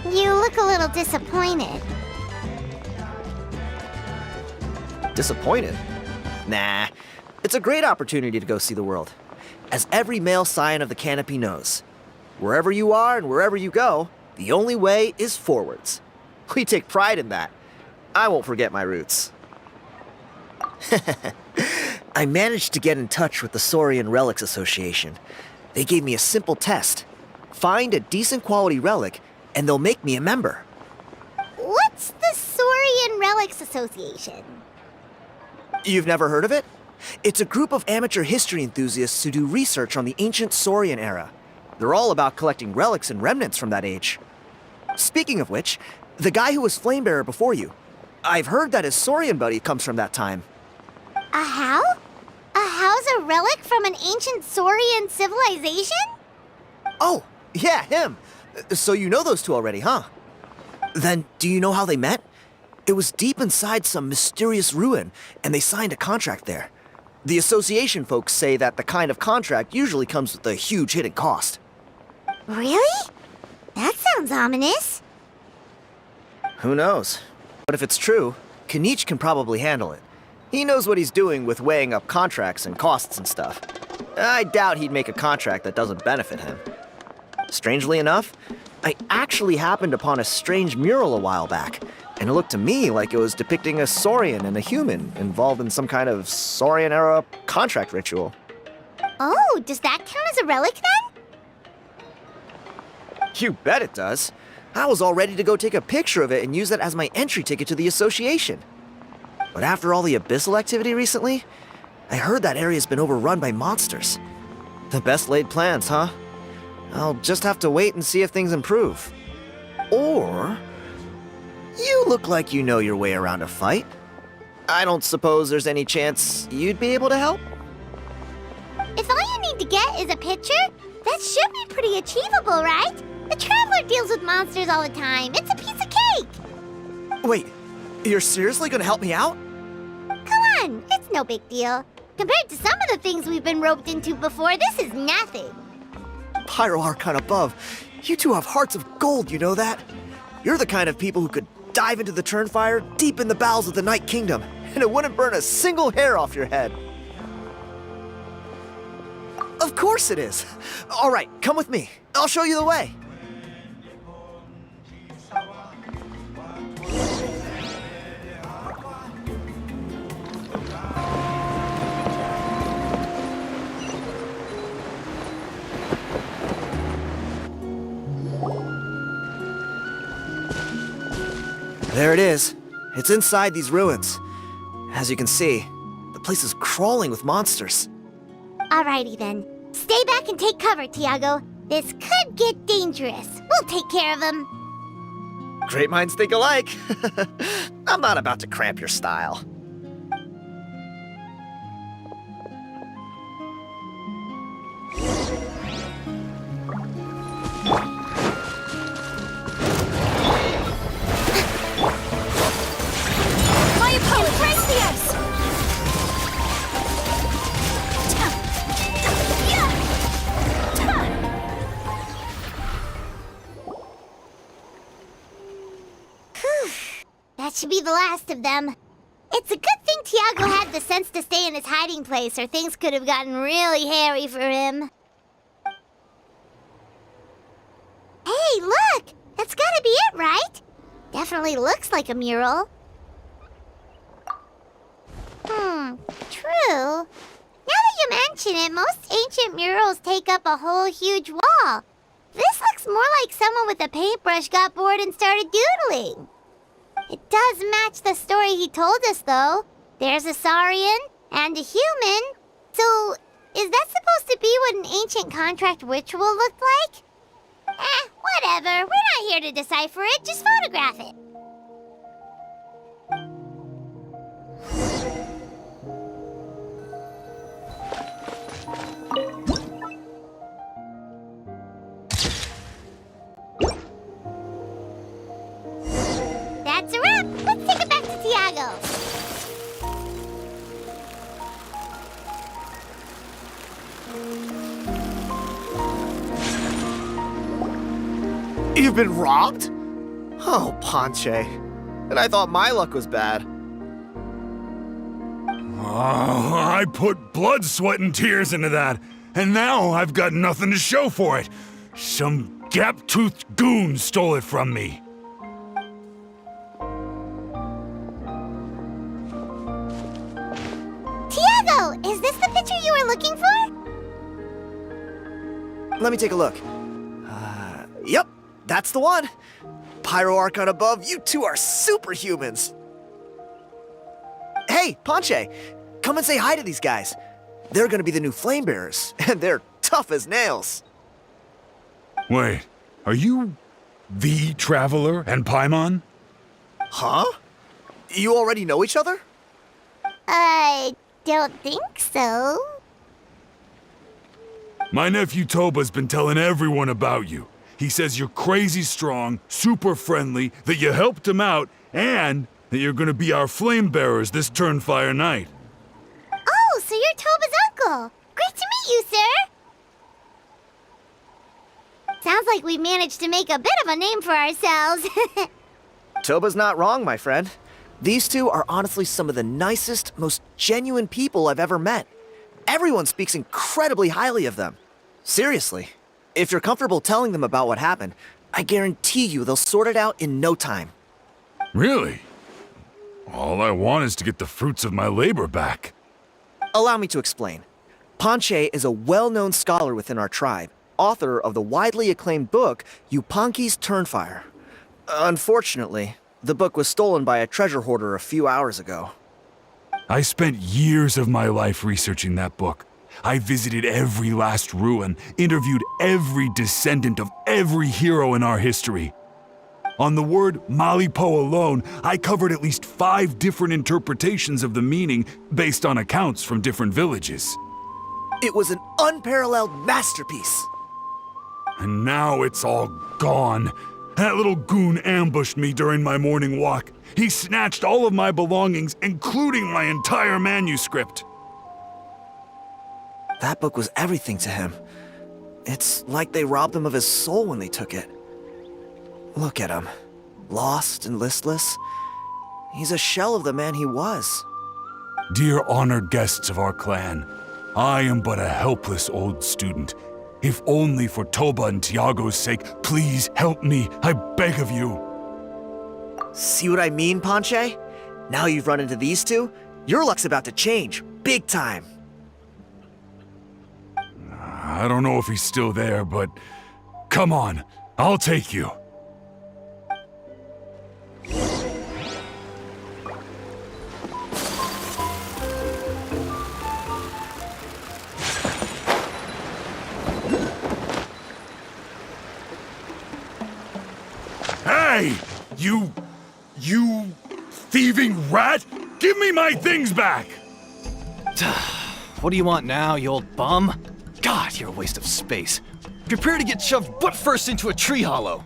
You look a little disappointed. Disappointed? Nah, it's a great opportunity to go see the world. As every male scion of the canopy knows, wherever you are and wherever you go, the only way is forwards. We take pride in that. I won't forget my roots. I managed to get in touch with the Saurian Relics Association. They gave me a simple test. Find a decent quality relic, and they'll make me a member. What's the Saurian Relics Association? You've never heard of it? It's a group of amateur history enthusiasts who do research on the ancient Saurian era. They're all about collecting relics and remnants from that age. Speaking of which, the guy who was Flamebearer before you, I've heard that his Saurian buddy comes from that time. A how? A how's a relic from an ancient Saurian civilization? Oh, yeah, him. So you know those two already, huh? Then do you know how they met? It was deep inside some mysterious ruin, and they signed a contract there. The association folks say that the kind of contract usually comes with a huge hidden cost. Really? That sounds ominous. Who knows? But if it's true, Kinich can probably handle it. He knows what he's doing with weighing up contracts and costs and stuff. I doubt he'd make a contract that doesn't benefit him. Strangely enough, I actually happened upon a strange mural a while back, and it looked to me like it was depicting a Saurian and a human involved in some kind of Saurian-era contract ritual. Oh, does that count as a relic then? You bet it does. I was all ready to go take a picture of it and use that as my entry ticket to the association. But after all the abyssal activity recently, I heard that area's been overrun by monsters. The best laid plans, huh? I'll just have to wait and see if things improve. Or... you look like you know your way around a fight. I don't suppose there's any chance you'd be able to help? If all you need to get is a picture, that should be pretty achievable, right? The Traveler deals with monsters all the time. It's a piece of cake. Wait, you're seriously gonna help me out? Come on, it's no big deal. Compared to some of the things we've been roped into before, this is nothing. Pyro Archon above, you two have hearts of gold, you know that? You're the kind of people who could dive into the Turnfire deep in the bowels of the Night Kingdom, and it wouldn't burn a single hair off your head. Of course it is. All right, come with me. I'll show you the way. There it is. It's inside these ruins. As you can see, the place is crawling with monsters. Alrighty then. Stay back and take cover, Tiago. This could get dangerous. We'll take care of him. Great minds think alike. I'm not about to cramp your style. My opponent breaks the ice! That should be the last of them. It's a good thing Tiago had the sense to stay in his hiding place, or things could have gotten really hairy for him. Hey, look! That's gotta be it, right? Definitely looks like a mural. True. Now that you mention it, most ancient murals take up a whole huge wall. This looks more like someone with a paintbrush got bored and started doodling. It does match the story he told us, though. There's a Saurian and a human. So, is that supposed to be what an ancient contract ritual looked like? Whatever. We're not here to decipher it. Just photograph it. That's a wrap. Let's take it back to Tiago. You've been robbed? Oh, Ponche. And I thought my luck was bad. Oh, I put blood, sweat, and tears into that, and now I've got nothing to show for it. Some gap-toothed goon stole it from me. Tiago, is this the picture you were looking for? Let me take a look. Yep, that's the one. Pyro Archon above, you two are superhumans. Hey, Ponche, come and say hi to these guys. They're gonna be the new flame bearers, and they're tough as nails. Wait, are you the Traveler and Paimon? Huh? You already know each other? I don't think so. My nephew Toba's been telling everyone about you. He says you're crazy strong, super friendly, that you helped him out, and that you're gonna be our flame bearers this Turnfire night. Oh, so you're Toba's uncle. Great to meet you, sir. Sounds like we managed to make a bit of a name for ourselves. Toba's not wrong, my friend. These two are honestly some of the nicest, most genuine people I've ever met. Everyone speaks incredibly highly of them. Seriously. If you're comfortable telling them about what happened, I guarantee you they'll sort it out in no time. Really? All I want is to get the fruits of my labor back. Allow me to explain. Ponche is a well-known scholar within our tribe, author of the widely acclaimed book, Yupanki's Turnfire. Unfortunately, the book was stolen by a treasure hoarder a few hours ago. I spent years of my life researching that book. I visited every last ruin, interviewed every descendant of every hero in our history. On the word Malipo alone, I covered at least 5 different interpretations of the meaning based on accounts from different villages. It was an unparalleled masterpiece. And now it's all gone. That little goon ambushed me during my morning walk. He snatched all of my belongings, including my entire manuscript. That book was everything to him. It's like they robbed him of his soul when they took it. Look at him. Lost and listless. He's a shell of the man he was. Dear honored guests of our clan, I am but a helpless old student. If only for Toba and Tiago's sake, please help me, I beg of you. See what I mean, Ponche? Now you've run into these two, your luck's about to change, big time. I don't know if he's still there, but come on, I'll take you. Hey! You thieving rat! Give me my things back! What do you want now, you old bum? God, you're a waste of space. Prepare to get shoved butt first into a tree hollow.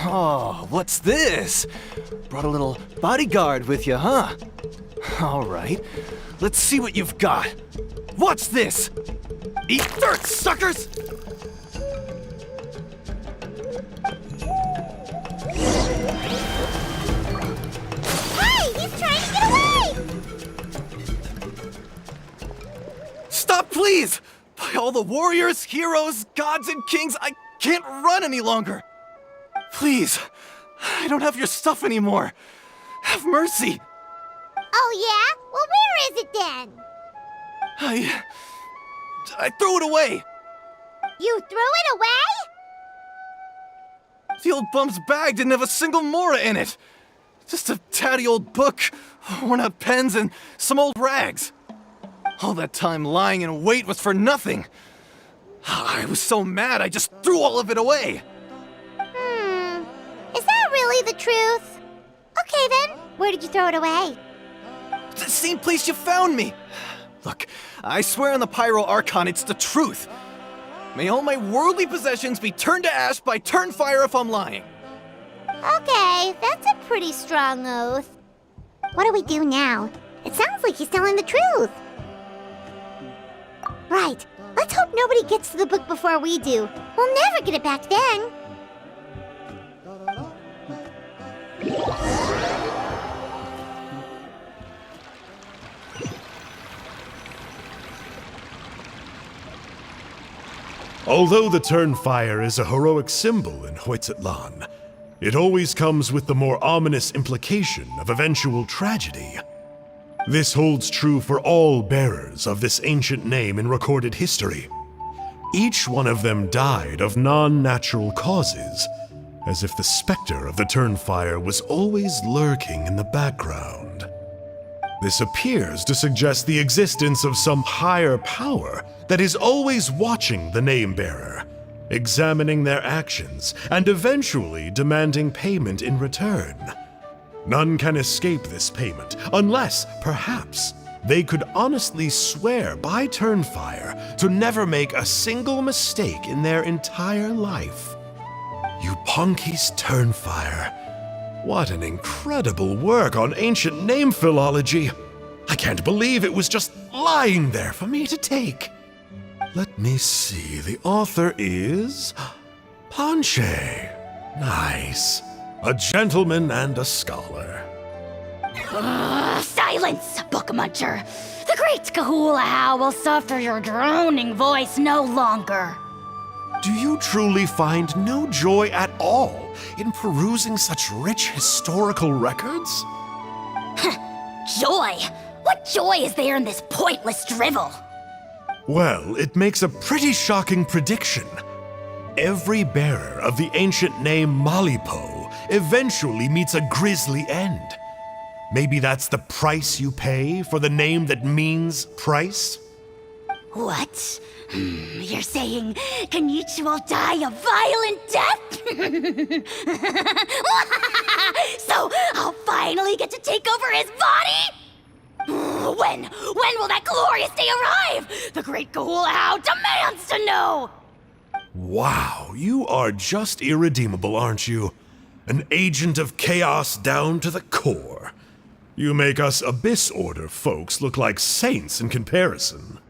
Oh, what's this? Brought a little bodyguard with you, huh? All right, let's see what you've got. What's this? Eat dirt, suckers! Hey, he's trying to get away! Stop, please! By all the warriors, heroes, gods, and kings, I can't run any longer. Please, I don't have your stuff anymore. Have mercy. Oh yeah? Well, where is it then? I threw it away. You threw it away? The old bum's bag didn't have a single mora in it. Just a tatty old book, worn out pens, and some old rags. All that time lying in wait was for nothing. I was so mad I just threw all of it away. Is that really the truth? Okay then, where did you throw it away? The same place you found me. Look, I swear on the Pyro Archon it's the truth. May all my worldly possessions be turned to ash by Turnfire if I'm lying. Okay, that's a pretty strong oath. What do we do now? It sounds like he's telling the truth. Right, let's hope nobody gets to the book before we do. We'll never get it back then. Although the Turnfire is a heroic symbol in Huitzatlan, it always comes with the more ominous implication of eventual tragedy. This holds true for all bearers of this ancient name in recorded history. Each one of them died of non-natural causes, as if the specter of the Turnfire was always lurking in the background. This appears to suggest the existence of some higher power that is always watching the name-bearer, examining their actions, and eventually demanding payment in return. None can escape this payment unless, perhaps, they could honestly swear by Turnfire to never make a single mistake in their entire life. Yupanki's Turnfire. What an incredible work on ancient name philology. I can't believe it was just lying there for me to take. Let me see, the author is Ponche. Nice. A gentleman and a scholar. Silence, book muncher. The great Kahula will suffer your droning voice no longer. Do you truly find no joy at all in perusing such rich historical records? Joy? What joy is there in this pointless drivel? Well, it makes a pretty shocking prediction. Every bearer of the ancient name Malipo eventually meets a grisly end. Maybe that's the price you pay for the name that means price? What? You're saying Kinich will die a violent death? So I'll finally get to take over his body? When will that glorious day arrive? The great Kahula demands to know! Wow, you are just irredeemable, aren't you? An agent of chaos down to the core. You make us Abyss Order folks look like saints in comparison.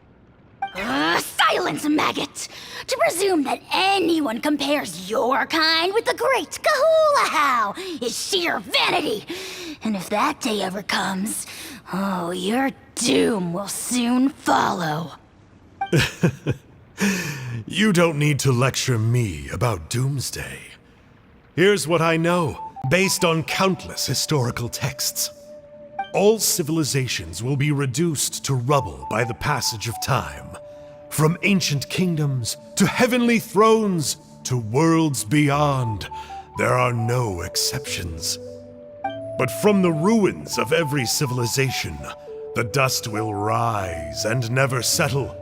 Silence, maggot! To presume that anyone compares your kind with the great Kahula is sheer vanity. And if that day ever comes, oh, you're doom will soon follow. You don't need to lecture me about doomsday. Here's what I know, based on countless historical texts. All civilizations will be reduced to rubble by the passage of time. From ancient kingdoms to heavenly thrones to worlds beyond, there are no exceptions. But from the ruins of every civilization, the dust will rise and never settle,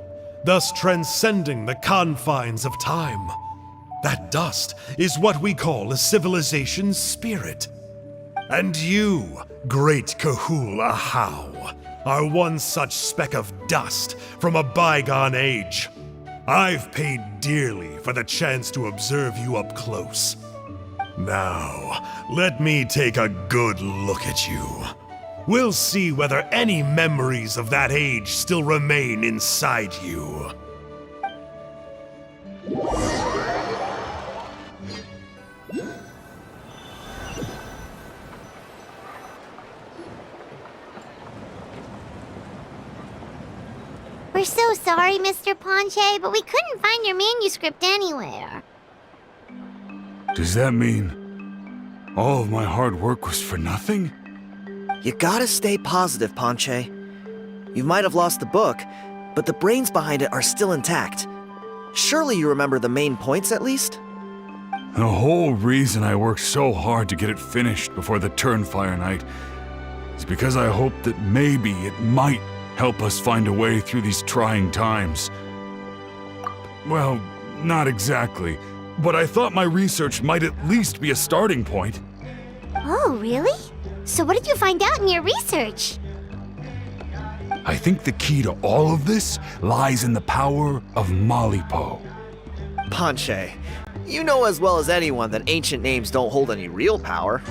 thus transcending the confines of time. That dust is what we call a civilization's spirit. And you, great Kahul Ahau, are one such speck of dust from a bygone age. I've paid dearly for the chance to observe you up close. Now, let me take a good look at you. We'll see whether any memories of that age still remain inside you. We're so sorry, Mr. Ponche, but we couldn't find your manuscript anywhere. Does that mean all of my hard work was for nothing? You gotta stay positive, Ponche. You might have lost the book, but the brains behind it are still intact. Surely you remember the main points at least? The whole reason I worked so hard to get it finished before the Turnfire Night is because I hoped that maybe it might help us find a way through these trying times. Well, not exactly, but I thought my research might at least be a starting point. Oh, really? So what did you find out in your research? I think the key to all of this lies in the power of Malipo. Ponche, you know as well as anyone that ancient names don't hold any real power.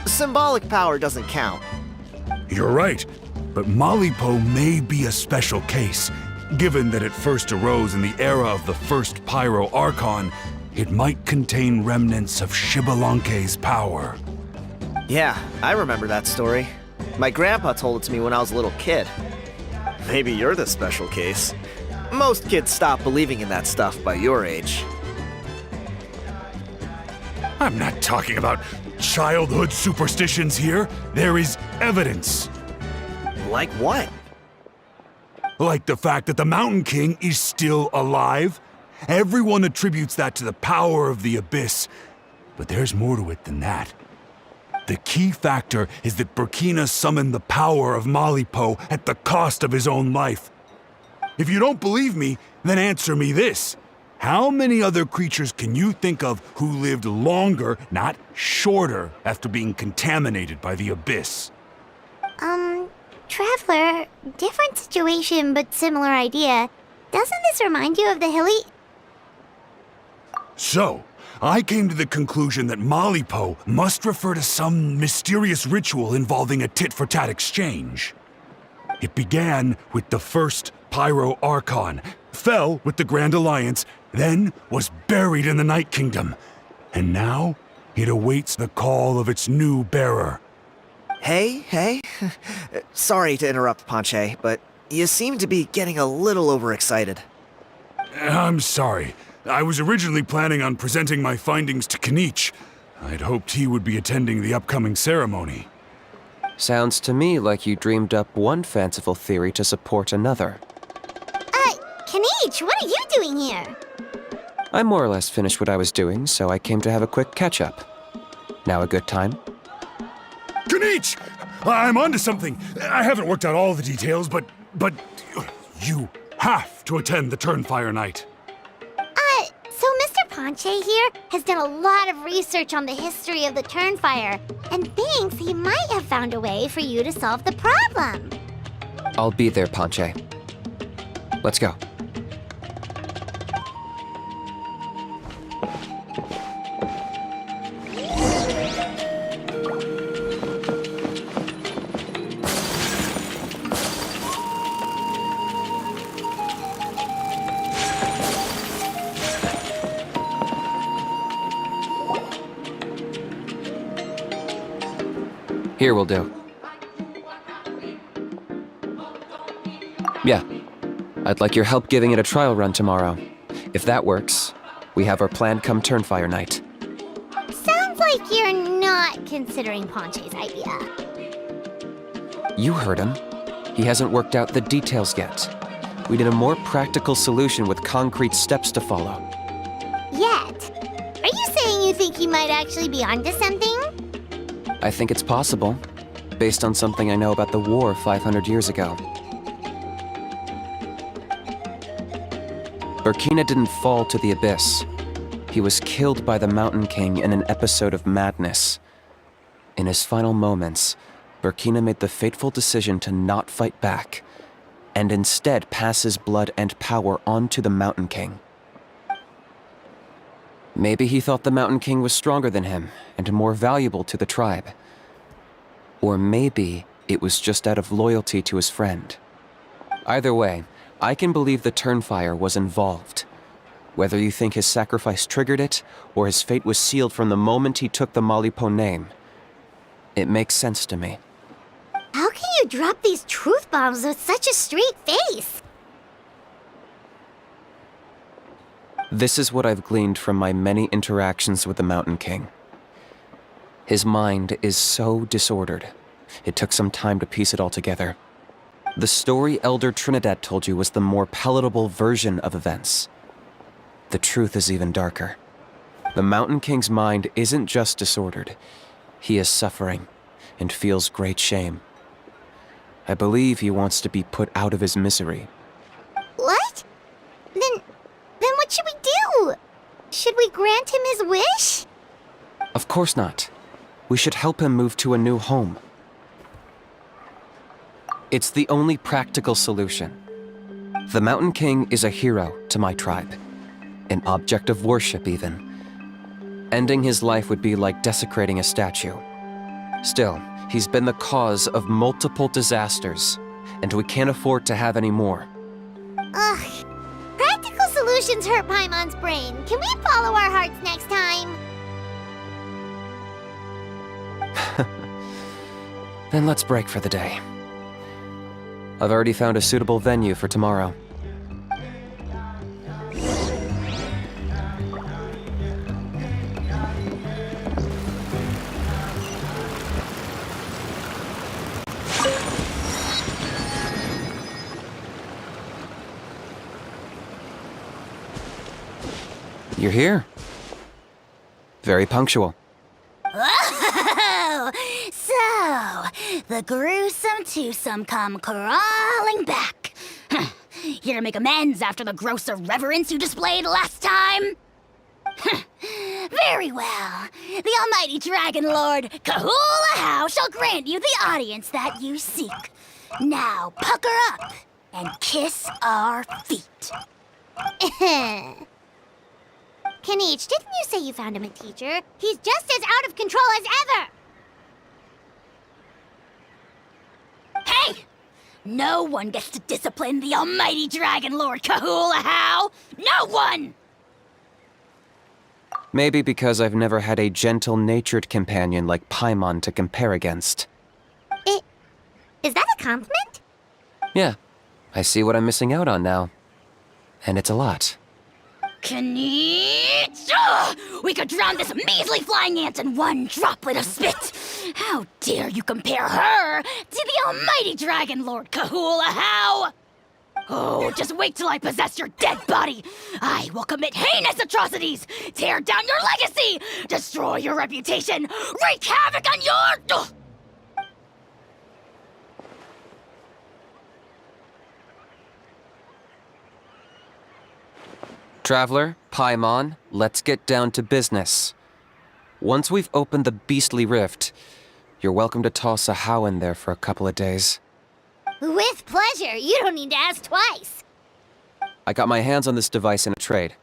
Symbolic power doesn't count. You're right, but Malipo may be a special case. Given that it first arose in the era of the first Pyro Archon, it might contain remnants of Shibalanke's power. Yeah, I remember that story. My grandpa told it to me when I was a little kid. Maybe you're the special case. Most kids stop believing in that stuff by your age. I'm not talking about childhood superstitions here. There is evidence. Like what? Like the fact that the Mountain King is still alive. Everyone attributes that to the power of the Abyss. But there's more to it than that. The key factor is that Burkina summoned the power of Malipo at the cost of his own life. If you don't believe me, then answer me this. How many other creatures can you think of who lived longer, not shorter, after being contaminated by the Abyss? Traveler, different situation but similar idea. Doesn't this remind you of the hilly... So, I came to the conclusion that Malipo must refer to some mysterious ritual involving a tit-for-tat exchange. It began with the first Pyro Archon, fell with the Grand Alliance, then was buried in the Night Kingdom. And now, it awaits the call of its new bearer. Hey. Sorry to interrupt, Ponche, but you seem to be getting a little overexcited. I'm sorry. I was originally planning on presenting my findings to Kinich. I'd hoped he would be attending the upcoming ceremony. Sounds to me like you dreamed up one fanciful theory to support another. Kinich, what are you doing here? I more or less finished what I was doing, so I came to have a quick catch-up. Now a good time? Kinich! I'm onto something. I haven't worked out all the details, but you have to attend the Turnfire Night. So Mr. Ponche here has done a lot of research on the history of the Turnfire and thinks he might have found a way for you to solve the problem. I'll be there, Ponche. Let's go. Here will do. Yeah. I'd like your help giving it a trial run tomorrow. If that works, we have our plan come Turnfire night. Sounds like you're not considering Ponche's idea. You heard him. He hasn't worked out the details yet. We need a more practical solution with concrete steps to follow. Yet. Are you saying you think he might actually be onto something? I think it's possible, based on something I know about the war 500 years ago. Burkina didn't fall to the abyss. He was killed by the Mountain King in an episode of madness. In his final moments, Burkina made the fateful decision to not fight back, and instead pass his blood and power on to the Mountain King. Maybe he thought the Mountain King was stronger than him and more valuable to the tribe. Or maybe it was just out of loyalty to his friend. Either way, I can believe the Turnfire was involved. Whether you think his sacrifice triggered it, or his fate was sealed from the moment he took the Malipo name, it makes sense to me. How can you drop these truth bombs with such a straight face? This is what I've gleaned from my many interactions with the Mountain King. His mind is so disordered. It took some time to piece it all together. The story Elder Trinidad told you was the more palatable version of events. The truth is even darker. The Mountain King's mind isn't just disordered. He is suffering and feels great shame. I believe he wants to be put out of his misery. What? Then what should we do? Should we grant him his wish? Of course not. We should help him move to a new home. It's the only practical solution. The Mountain King is a hero to my tribe. An object of worship, even. Ending his life would be like desecrating a statue. Still, he's been the cause of multiple disasters, and we can't afford to have any more. Ugh. Practical solutions hurt Paimon's brain. Can we follow our hearts next time? Then let's break for the day. I've already found a suitable venue for tomorrow. You're here. Very punctual. Oh, so the gruesome twosome come crawling back. Here to make amends after the gross irreverence you displayed last time? Very well. The almighty Dragon Lord, Kahula How, shall grant you the audience that you seek. Now pucker up and kiss our feet. Kinich, didn't you say you found him a teacher? He's just as out of control as ever! Hey! No one gets to discipline the almighty Dragon Lord Kahula How! No one! Maybe because I've never had a gentle-natured companion like Paimon to compare against. Is that a compliment? Yeah, I see what I'm missing out on now. And it's a lot. Kinich! We could drown this measly flying ant in one droplet of spit! How dare you compare her to the almighty Dragon Lord Kahula How! Oh, just wait till I possess your dead body! I will commit heinous atrocities! Tear down your legacy! Destroy your reputation! Wreak havoc on your... Traveler, Paimon, let's get down to business. Once we've opened the beastly rift, you're welcome to toss a how in there for a couple of days. With pleasure. You don't need to ask twice. I got my hands on this device in a trade.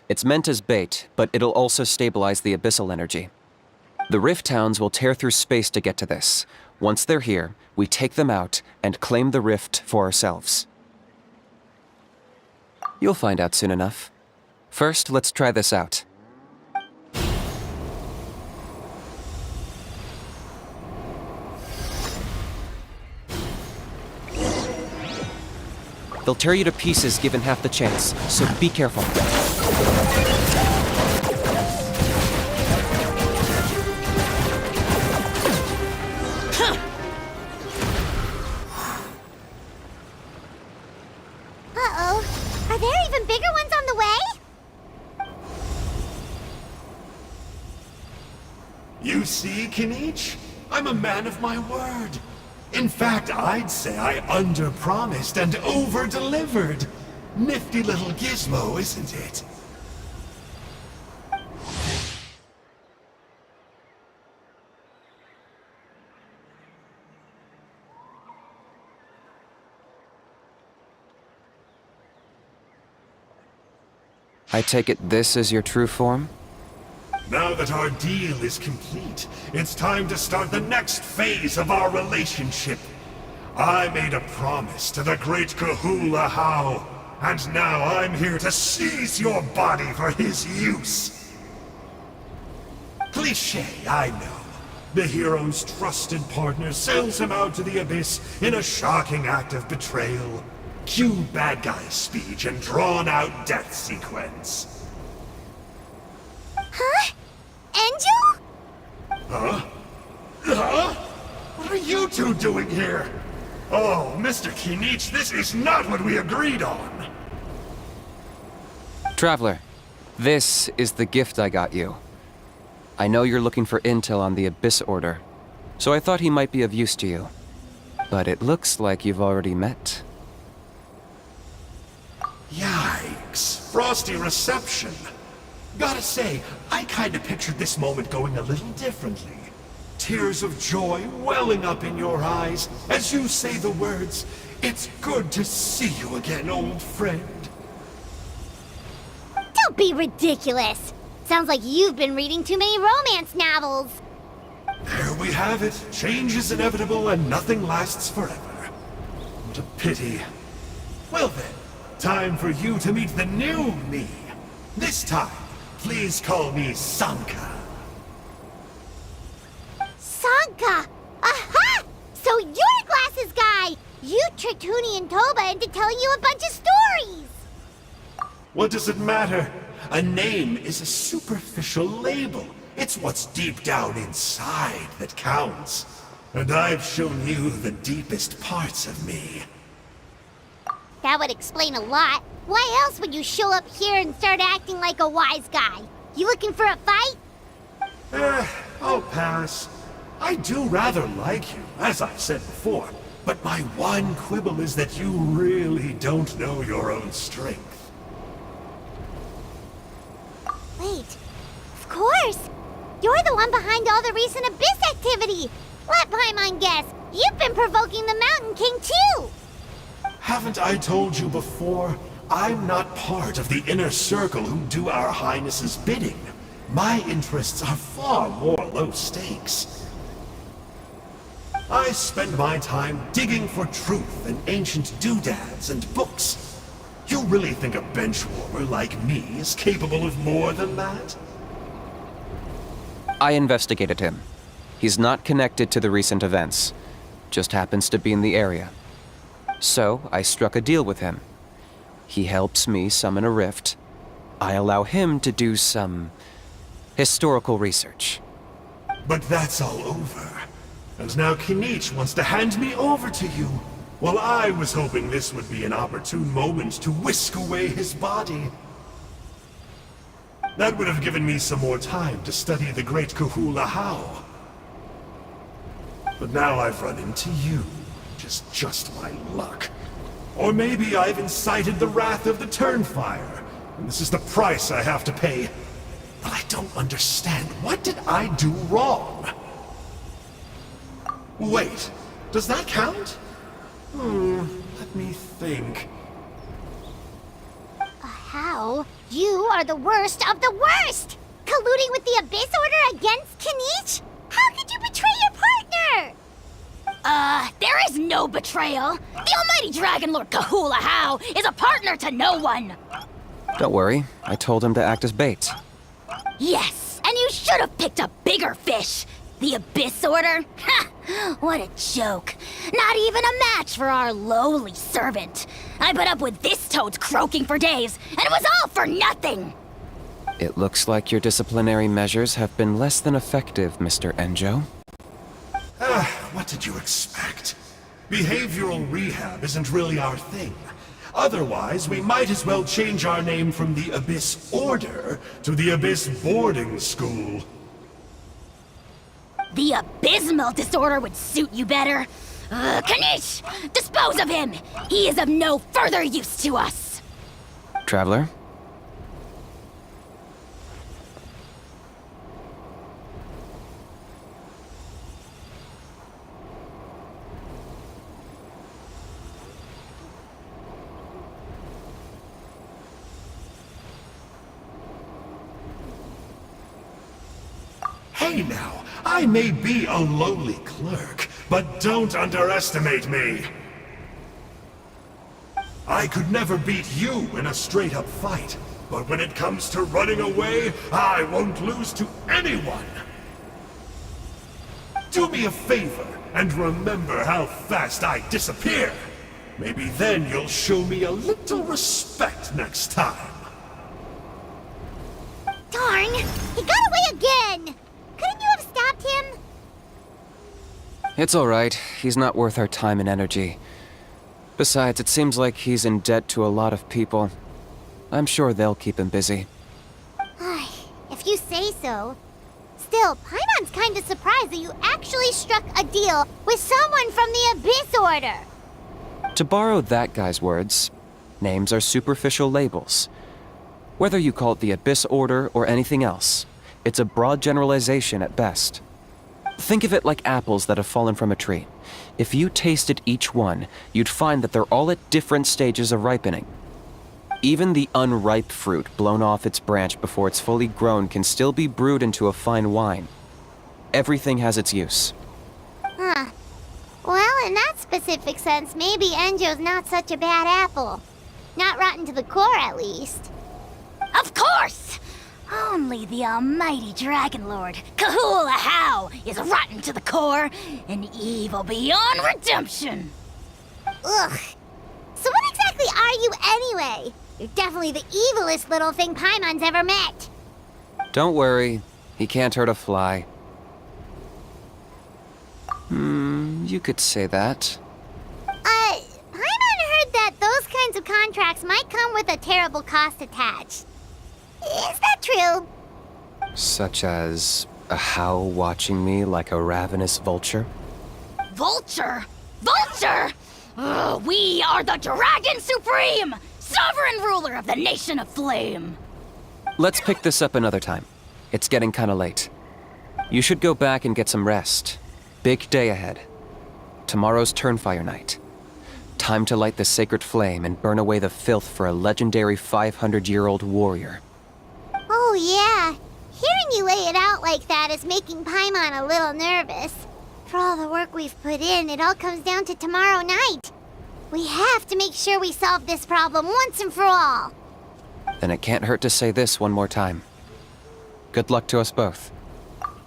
It's meant as bait, but it'll also stabilize the abyssal energy. The rift towns will tear through space to get to this. Once they're here, we take them out and claim the rift for ourselves. You'll find out soon enough. First, let's try this out. The They'll tear you to pieces given half the chance, so be careful. Uh-oh. Are there even bigger ones on the way? You see, Kinich? I'm a man of my word. In fact, I'd say I under-promised and over-delivered. Nifty little gizmo, isn't it? I take it this is your true form? Now that our deal is complete, it's time to start the next phase of our relationship. I made a promise to the great Kahula How, and now I'm here to seize your body for his use. Cliché, I know. The hero's trusted partner sells him out to the abyss in a shocking act of betrayal. Cue bad guy speech and drawn-out death sequence. Huh? Angel? Huh? Huh? What are you two doing here? Oh, Mr. Kinich, this is not what we agreed on. Traveler, this is the gift I got you. I know you're looking for intel on the Abyss Order, so I thought he might be of use to you. But it looks like you've already met. Yikes. Frosty reception. Gotta say, I kinda pictured this moment going a little differently. Tears of joy welling up in your eyes as you say the words, "It's good to see you again, old friend." Don't be ridiculous. Sounds like you've been reading too many romance novels. There we have it. Change is inevitable and nothing lasts forever. What a pity. Well then, time for you to meet the new me. This time, please call me Sanka. Sanka! Aha! So you're Glasses Guy! You tricked Huni and Toba into telling you a bunch of stories! What does it matter? A name is a superficial label. It's what's deep down inside that counts. And I've shown you the deepest parts of me. That would explain a lot. Why else would you show up here and start acting like a wise guy? You looking for a fight? I'll pass. I do rather like you, as I said before, but my one quibble is that you really don't know your own strength. Wait, of course! You're the one behind all the recent Abyss activity! Let Paimon guess, you've been provoking the Mountain King too! Haven't I told you before? I'm not part of the inner circle who do our Highness's bidding. My interests are far more low stakes. I spend my time digging for truth in ancient doodads and books. You really think a benchwarmer like me is capable of more than that? I investigated him. He's not connected to the recent events. Just happens to be in the area. So, I struck a deal with him. He helps me summon a rift. I allow him to do some historical research. But that's all over. And now Kinich wants to hand me over to you. Well, I was hoping this would be an opportune moment to whisk away his body. That would have given me some more time to study the great Kahula How. But now I've run into you, which is just my luck. Or maybe I've incited the wrath of the Turnfire, and this is the price I have to pay. But I don't understand. What did I do wrong? Wait, does that count? Let me think. How? You are the worst of the worst! Colluding with the Abyss Order against Kinich? How could you betray your partner? There is no betrayal. The almighty Dragon Lord Kahula How is a partner to no one. Don't worry, I told him to act as bait. Yes, and you should have picked a bigger fish. The Abyss Order? Ha! What a joke. Not even a match for our lowly servant. I put up with this toad's croaking for days, and it was all for nothing! It looks like your disciplinary measures have been less than effective, Mr. Enjo. What did you expect? Behavioral rehab isn't really our thing. Otherwise, we might as well change our name from the Abyss Order to the Abyss Boarding School. The abysmal disorder would suit you better. Kinich! Dispose of him! He is of no further use to us! Traveler? Hey now, I may be a lowly clerk, but don't underestimate me. I could never beat you in a straight-up fight, but when it comes to running away, I won't lose to anyone. Do me a favor and remember how fast I disappear. Maybe then you'll show me a little respect next time. Darn! He got away again! Couldn't you have stopped him? It's alright. He's not worth our time and energy. Besides, it seems like he's in debt to a lot of people. I'm sure they'll keep him busy. If you say so. Still, Paimon's kinda surprised that you actually struck a deal with someone from the Abyss Order. To borrow that guy's words, names are superficial labels. Whether you call it the Abyss Order or anything else, it's a broad generalization at best. Think of it like apples that have fallen from a tree. If you tasted each one, you'd find that they're all at different stages of ripening. Even the unripe fruit blown off its branch before it's fully grown can still be brewed into a fine wine. Everything has its use. Huh. Well, in that specific sense, maybe Enjo's not such a bad apple. Not rotten to the core, at least. Of course! Only the almighty Dragon Lord, Kahula How, is rotten to the core and evil beyond redemption. Ugh. So what exactly are you anyway? You're definitely the evilest little thing Paimon's ever met. Don't worry, he can't hurt a fly. You could say that. Paimon heard that those kinds of contracts might come with a terrible cost attached. Is that true? Such as a How watching me like a ravenous vulture? Vulture? Vulture? We are the Dragon Supreme, sovereign ruler of the Nation of Flame. Let's pick this up another time. It's getting kinda late. You should go back and get some rest. Big day ahead. Tomorrow's Turnfire night. Time to light the sacred flame and burn away the filth for a legendary 500-year-old warrior. Oh yeah. Hearing you lay it out like that is making Paimon a little nervous. For all the work we've put in, it all comes down to tomorrow night. We have to make sure we solve this problem once and for all. Then it can't hurt to say this one more time. Good luck to us both.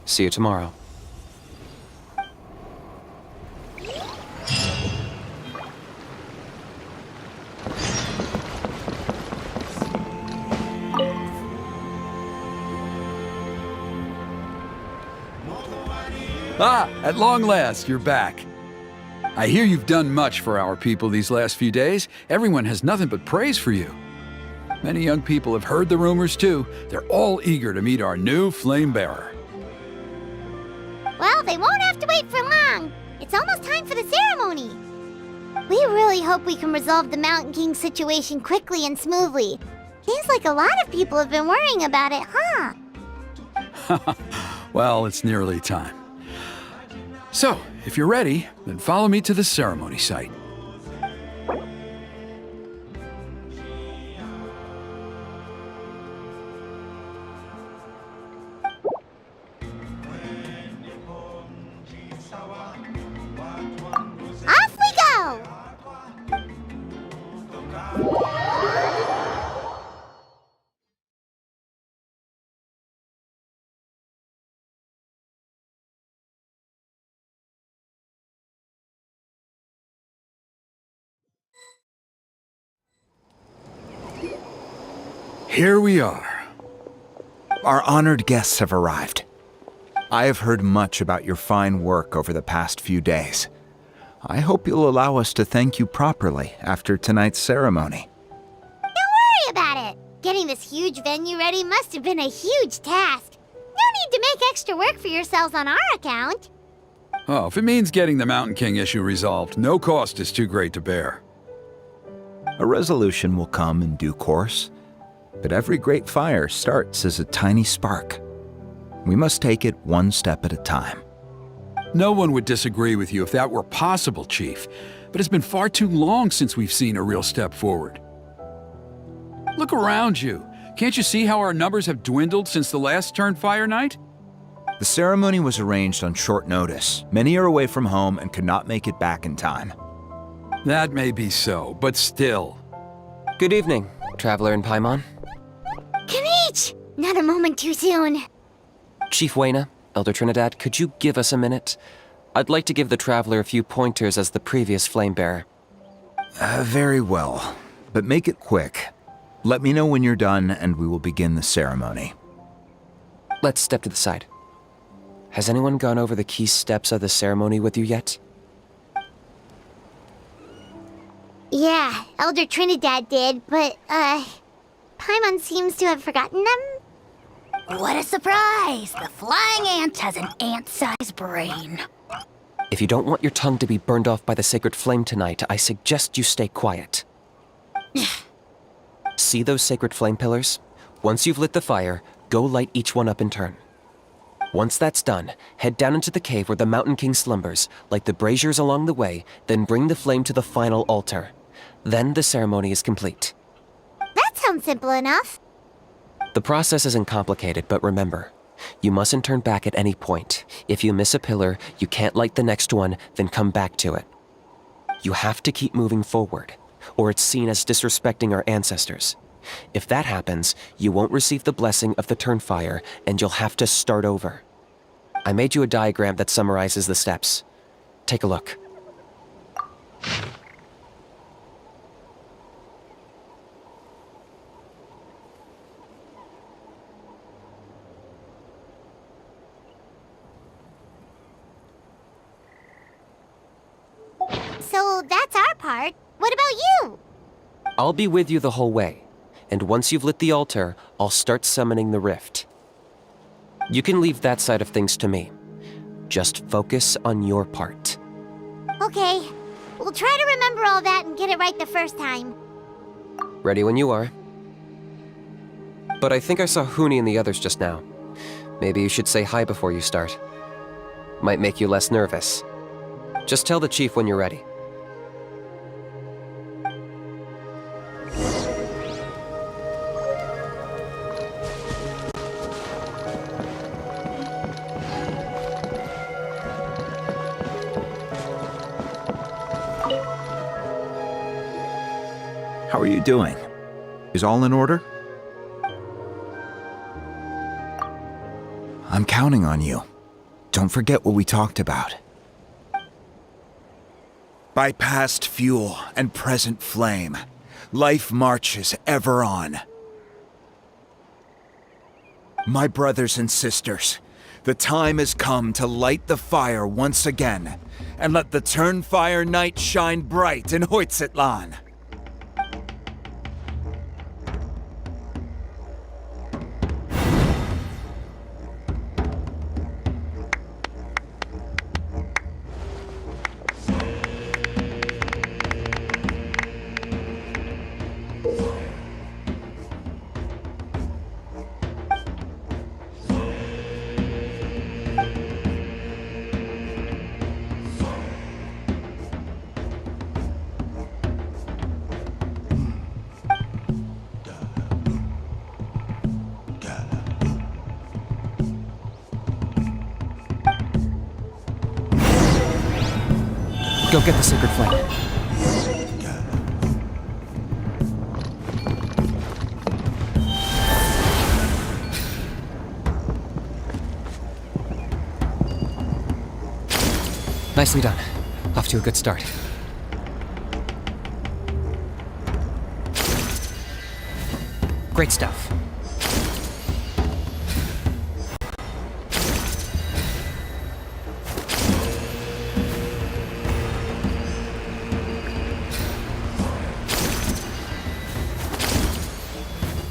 See you tomorrow. Ah, at long last, you're back. I hear you've done much for our people these last few days. Everyone has nothing but praise for you. Many young people have heard the rumors too. They're all eager to meet our new flame bearer. Well, they won't have to wait for long. It's almost time for the ceremony. We really hope we can resolve the Mountain King situation quickly and smoothly. Seems like a lot of people have been worrying about it, huh? Well, it's nearly time. So, if you're ready, then follow me to the ceremony site. Here we are. Our honored guests have arrived. I have heard much about your fine work over the past few days. I hope you'll allow us to thank you properly after tonight's ceremony. Don't worry about it. Getting this huge venue ready must have been a huge task. No need to make extra work for yourselves on our account. Oh, if it means getting the Mountain King issue resolved, no cost is too great to bear. A resolution will come in due course, but every great fire starts as a tiny spark. We must take it one step at a time. No one would disagree with you if that were possible, Chief, but it's been far too long since we've seen a real step forward. Look around you. Can't you see how our numbers have dwindled since the last Turnfire night? The ceremony was arranged on short notice. Many are away from home and could not make it back in time. That may be so, but still. Good evening, Traveler and Paimon. Kinich! Not a moment too soon. Chief Wayna, Elder Trinidad, could you give us a minute? I'd like to give the Traveler a few pointers as the previous Flamebearer. Very well, but make it quick. Let me know when you're done and we will begin the ceremony. Let's step to the side. Has anyone gone over the key steps of the ceremony with you yet? Yeah, Elder Trinidad did, but, Paimon seems to have forgotten them. What a surprise! The flying ant has an ant-sized brain. If you don't want your tongue to be burned off by the sacred flame tonight, I suggest you stay quiet. See those sacred flame pillars? Once you've lit the fire, go light each one up in turn. Once that's done, head down into the cave where the Mountain King slumbers, light the braziers along the way, then bring the flame to the final altar. Then the ceremony is complete. That sounds simple enough. The process isn't complicated, but remember, you mustn't turn back at any point. If you miss a pillar, you can't light the next one, then come back to it. You have to keep moving forward, or it's seen as disrespecting our ancestors. If that happens, you won't receive the blessing of the Turnfire, and you'll have to start over. I made you a diagram that summarizes the steps. Take a look. So that's our part. What about you? I'll be with you the whole way, and once you've lit the altar, I'll start summoning the rift. You can leave that side of things to me. Just focus on your part. Okay, we'll try to remember all that and get it right the first time. Ready when you are. But I think I saw Huni and the others just now. Maybe you should say hi before you start. Might make you less nervous. Just tell the chief when you're ready. How are you doing? Is all in order? I'm counting on you. Don't forget what we talked about. By past fuel and present flame, life marches ever on. My brothers and sisters, the time has come to light the fire once again, and let the Turnfire night shine bright in Hoytzitlan. Go get the sacred flame. Nicely done. Off to a good start. Great stuff.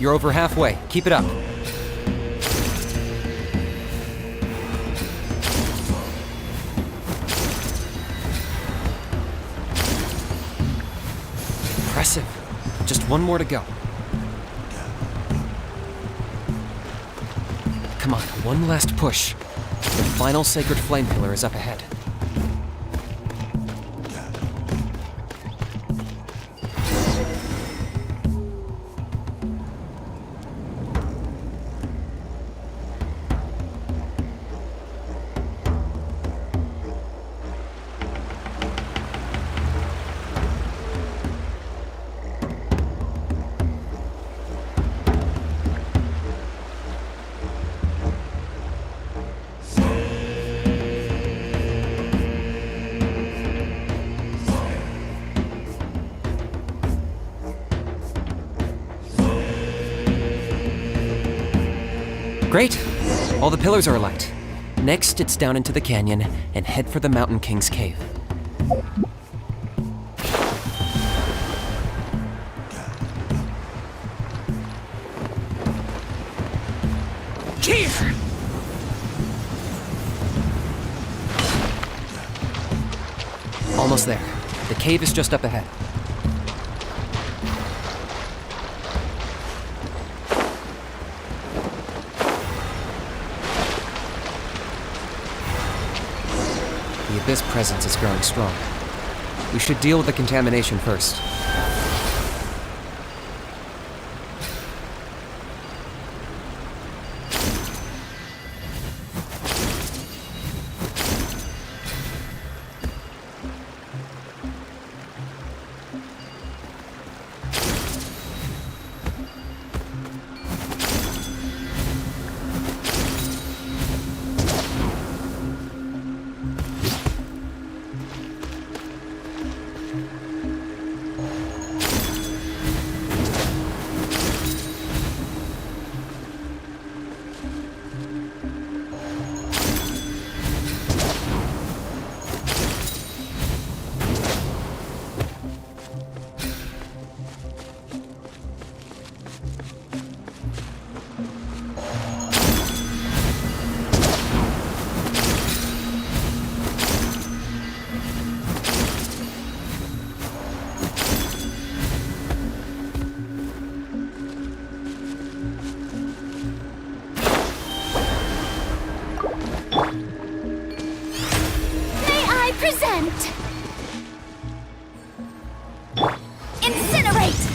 You're over halfway. Keep it up. Impressive. Just one more to go. Come on, one last push. The final sacred flame pillar is up ahead. Great! All the pillars are alight. Next, it's down into the canyon and head for the Mountain King's cave. Here! Almost there. The cave is just up ahead. The Abyss presence is growing strong. We should deal with the contamination first. Present! Incinerate!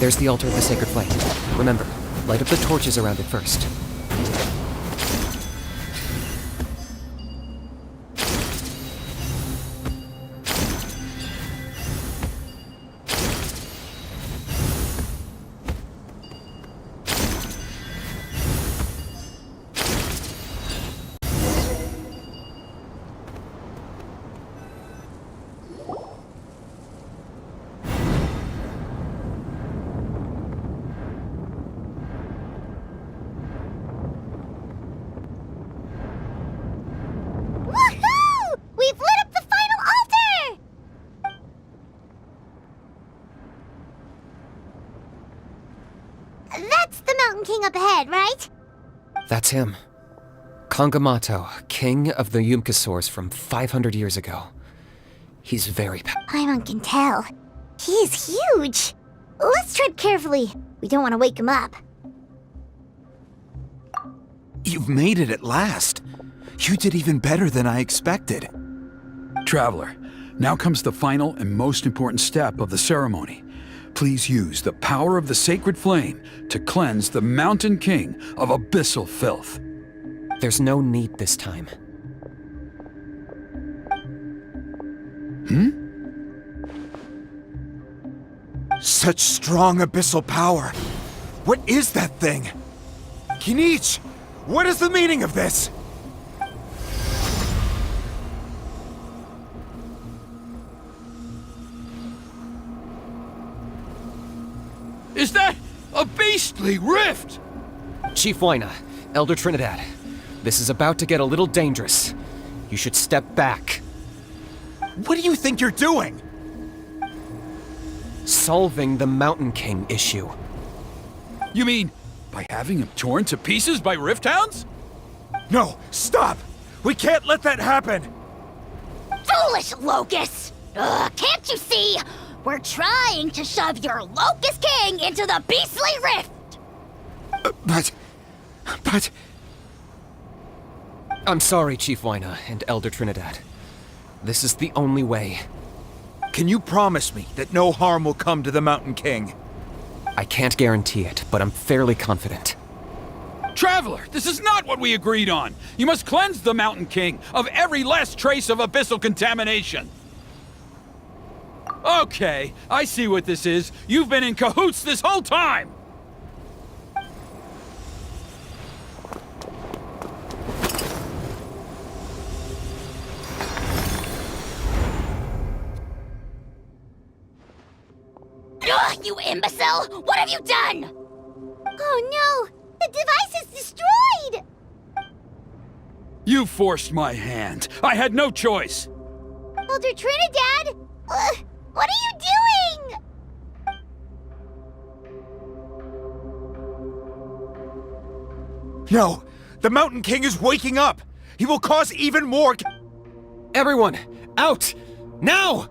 There's the altar of the sacred flame. Remember, light up the torches around it first. Woohoo! We've lit up the final altar! That's the Mountain King up ahead, right? That's him. Kangamato, king of the Yumkasaurs from 500 years ago. He's very Paimon can tell. He is huge. Let's tread carefully. We don't want to wake him up. You've made it at last. You did even better than I expected. Traveler, now comes the final and most important step of the ceremony. Please use the power of the sacred flame to cleanse the Mountain King of abyssal filth. There's no need this time. Such strong abyssal power. What is that thing? Kinich, what is the meaning of this? Is that a beastly rift? Chief Wyna, Elder Trinidad, this is about to get a little dangerous. You should step back. What do you think you're doing? Solving the Mountain King issue. You mean by having him torn to pieces by rift hounds? No, stop! We can't let that happen! Foolish Locust! Ugh, can't you see? We're trying to shove your Locust King into the beastly rift! But... I'm sorry, Chief Wyna and Elder Trinidad. This is the only way. Can you promise me that no harm will come to the Mountain King? I can't guarantee it, but I'm fairly confident. Traveler, this is not what we agreed on. You must cleanse the Mountain King of every last trace of abyssal contamination. Okay, I see what this is. You've been in cahoots this whole time! Ugh, you imbecile! What have you done? Oh no! The device is destroyed! You forced my hand. I had no choice. Elder Trinidad! What are you doing? No! The Mountain King is waking up! He will cause even more... Everyone, out! Now!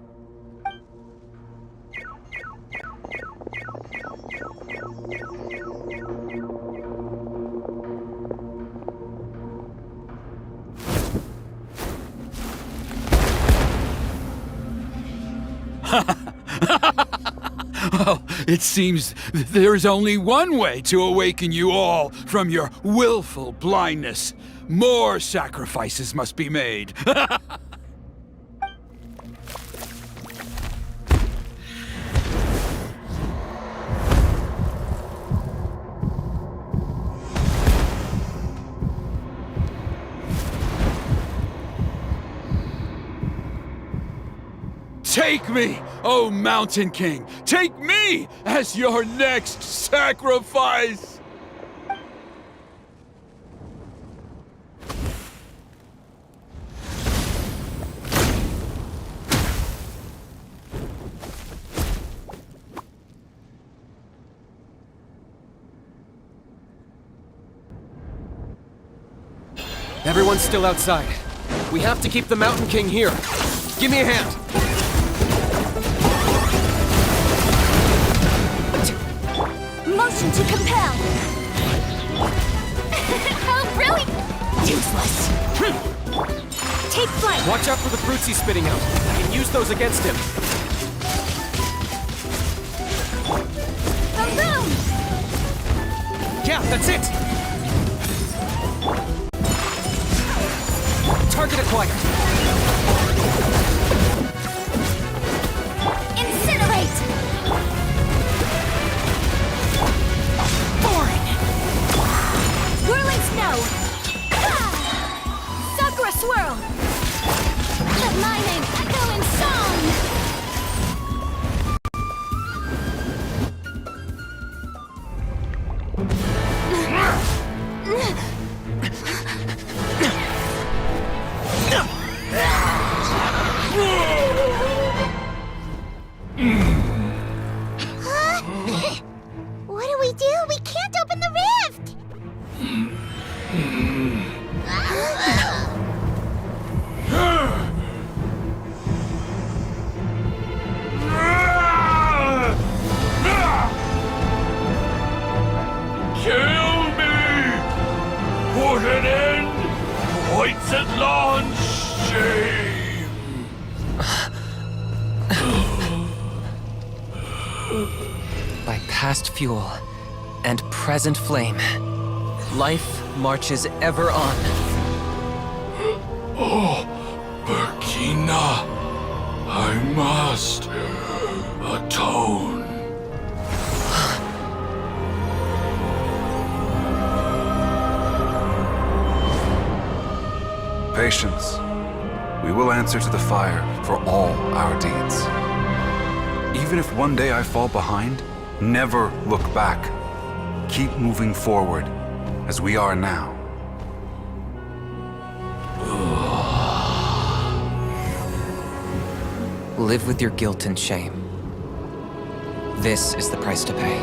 Well, it seems there's only one way to awaken you all from your willful blindness. More sacrifices must be made. Take me, O Mountain King! Take me as your next sacrifice! Everyone's still outside. We have to keep the Mountain King here. Give me a hand. Motion to compel. Oh, really? Useless. Take flight. Watch out for the fruits he's spitting out. I can use those against him. That's it! Target acquired. Incinerate! Boring! Whirling snow! Ah! Sakura swirl! Let my name echo in song! What do we do? We can't open the rift! Kill me! Put an end to White's at launch shame! By past fuel and present flame, life marches ever on. Oh, Burkina, I must atone. Patience. We will answer to the fire for all our deeds. Even if one day I fall behind, never look back. Keep moving forward, as we are now. Live with your guilt and shame. This is the price to pay.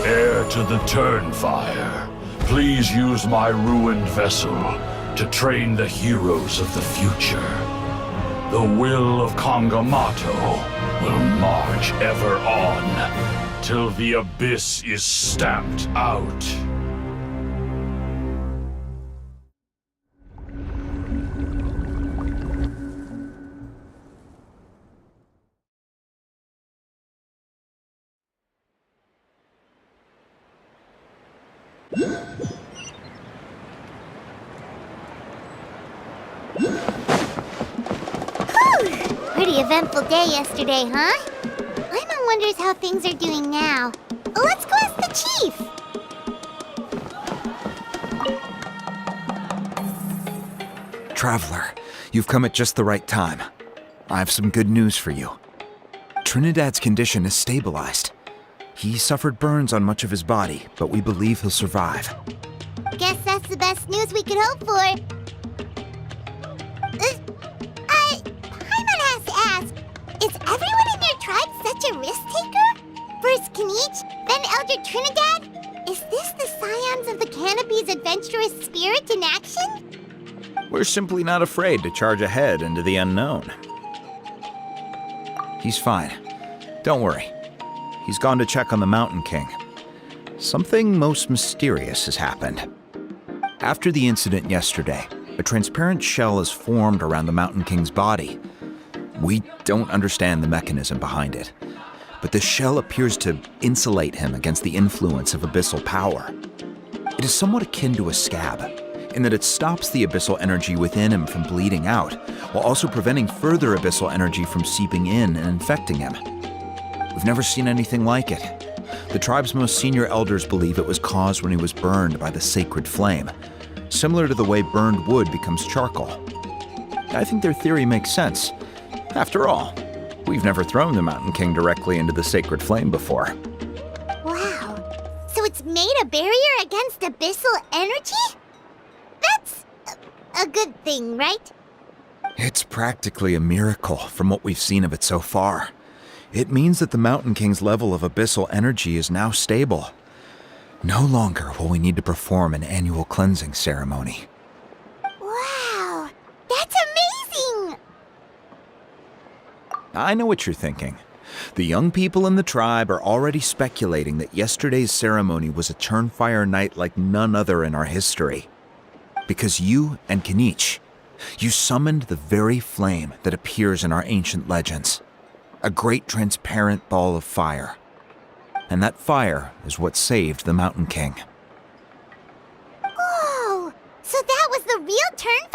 Heir to the Turnfire, please use my ruined vessel to train the heroes of the future. The will of Kangamato will march ever on, till the abyss is stamped out. Pretty eventful day yesterday, huh? Paimon wonders how things are doing now. Let's go ask the chief! Traveler, you've come at just the right time. I have some good news for you. Trinidad's condition is stabilized. He suffered burns on much of his body, but we believe he'll survive. Guess that's the best news we could hope for. Paimon has to ask, is everyone in your tribe such a risk-taker? First Kinich, then Elder Trinidad? Is this the Scions of the Canopy's adventurous spirit in action? We're simply not afraid to charge ahead into the unknown. He's fine. Don't worry. He's gone to check on the Mountain King. Something most mysterious has happened. After the incident yesterday, a transparent shell is formed around the Mountain King's body. We don't understand the mechanism behind it, but this shell appears to insulate him against the influence of abyssal power. It is somewhat akin to a scab, in that it stops the abyssal energy within him from bleeding out, while also preventing further abyssal energy from seeping in and infecting him. We've never seen anything like it. The tribe's most senior elders believe it was caused when he was burned by the sacred flame, similar to the way burned wood becomes charcoal. I think their theory makes sense. After all, we've never thrown the Mountain King directly into the sacred flame before. Wow. So it's made a barrier against abyssal energy? That's a good thing, right? It's practically a miracle from what we've seen of it so far. It means that the Mountain King's level of abyssal energy is now stable. No longer will we need to perform an annual cleansing ceremony. Wow, that's amazing! I know what you're thinking. The young people in the tribe are already speculating that yesterday's ceremony was a Turnfire night like none other in our history. Because you and Kinich, you summoned the very flame that appears in our ancient legends. A great transparent ball of fire. And that fire is what saved the Mountain King. Whoa! So that was the real Turnfire?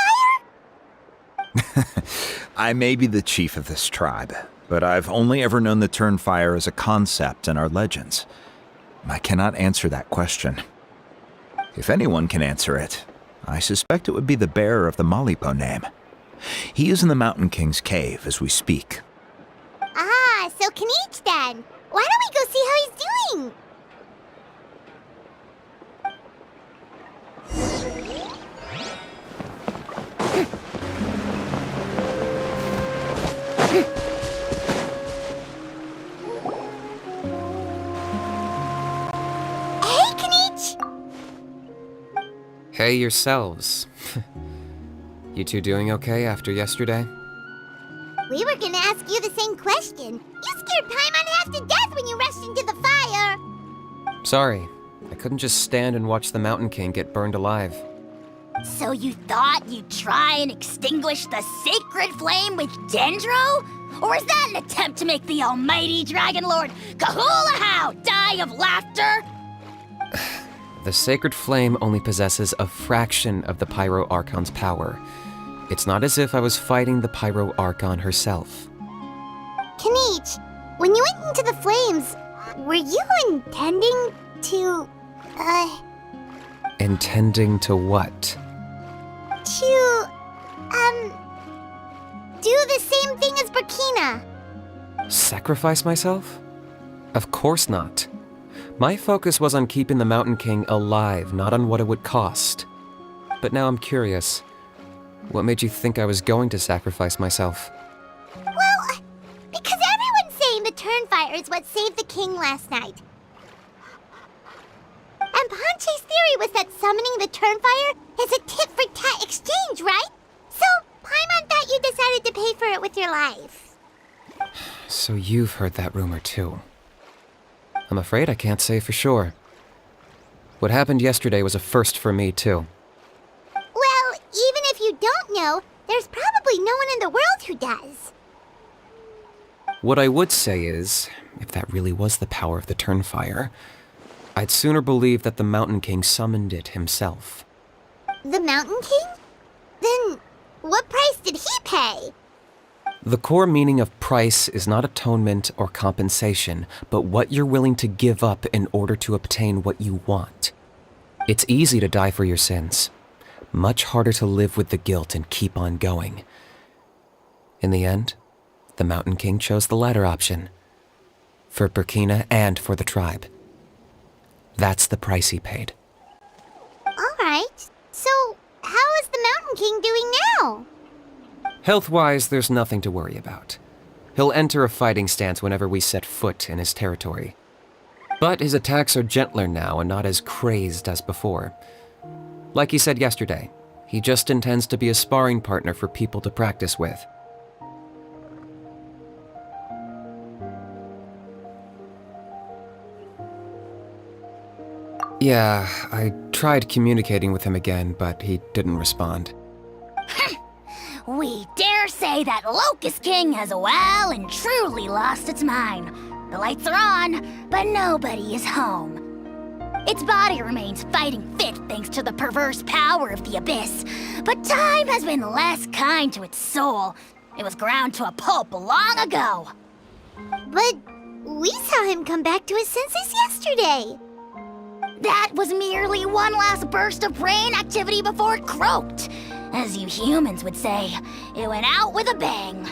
I may be the chief of this tribe, but I've only ever known the Turnfire as a concept in our legends. I cannot answer that question. If anyone can answer it, I suspect it would be the bearer of the Malipo name. He is in the Mountain King's cave as we speak. Ah, so Kinich then. Why don't we go see how he's doing? Hey, Kinich! Hey yourselves. You two doing okay after yesterday? We were gonna ask you the same question. You scared Paimon half to death when you rushed into the fire. Sorry, I couldn't just stand and watch the Mountain King get burned alive. So you thought you'd try and extinguish the sacred flame with Dendro? Or is that an attempt to make the almighty Dragon Lord Kahula-How die of laughter? The sacred flame only possesses a fraction of the Pyro Archon's power. It's not as if I was fighting the Pyro Archon herself. Kinich, when you went into the flames, were you intending to, Intending to what? do the same thing as Burkina? Sacrifice myself? Of course not. My focus was on keeping the Mountain King alive, not on what it would cost. But now I'm curious. What made you think I was going to sacrifice myself? Well, because everyone's saying the Turnfire is what saved the king last night. And Ponche's theory was that summoning the Turnfire is a tit-for-tat exchange, right? So, Paimon thought you decided to pay for it with your life. So you've heard that rumor too. I'm afraid I can't say for sure. What happened yesterday was a first for me too. Well, even if you don't know, there's probably no one in the world who does. What I would say is, if that really was the power of the Turnfire, I'd sooner believe that the Mountain King summoned it himself. The Mountain King? Then, what price did he pay? The core meaning of price is not atonement or compensation, but what you're willing to give up in order to obtain what you want. It's easy to die for your sins. Much harder to live with the guilt and keep on going. In the end, the Mountain King chose the latter option. For Burkina and for the tribe. That's the price he paid. Alright, so how is the Mountain King doing now? Health-wise, there's nothing to worry about. He'll enter a fighting stance whenever we set foot in his territory. But his attacks are gentler now and not as crazed as before. Like he said yesterday, he just intends to be a sparring partner for people to practice with. Yeah, I tried communicating with him again, but he didn't respond. We dare say that Locust King has well and truly lost its mind. The lights are on, but nobody is home. Its body remains fighting fit thanks to the perverse power of the Abyss, but time has been less kind to its soul. It was ground to a pulp long ago. But we saw him come back to his senses yesterday. That was merely one last burst of brain activity before it croaked. As you humans would say, it went out with a bang.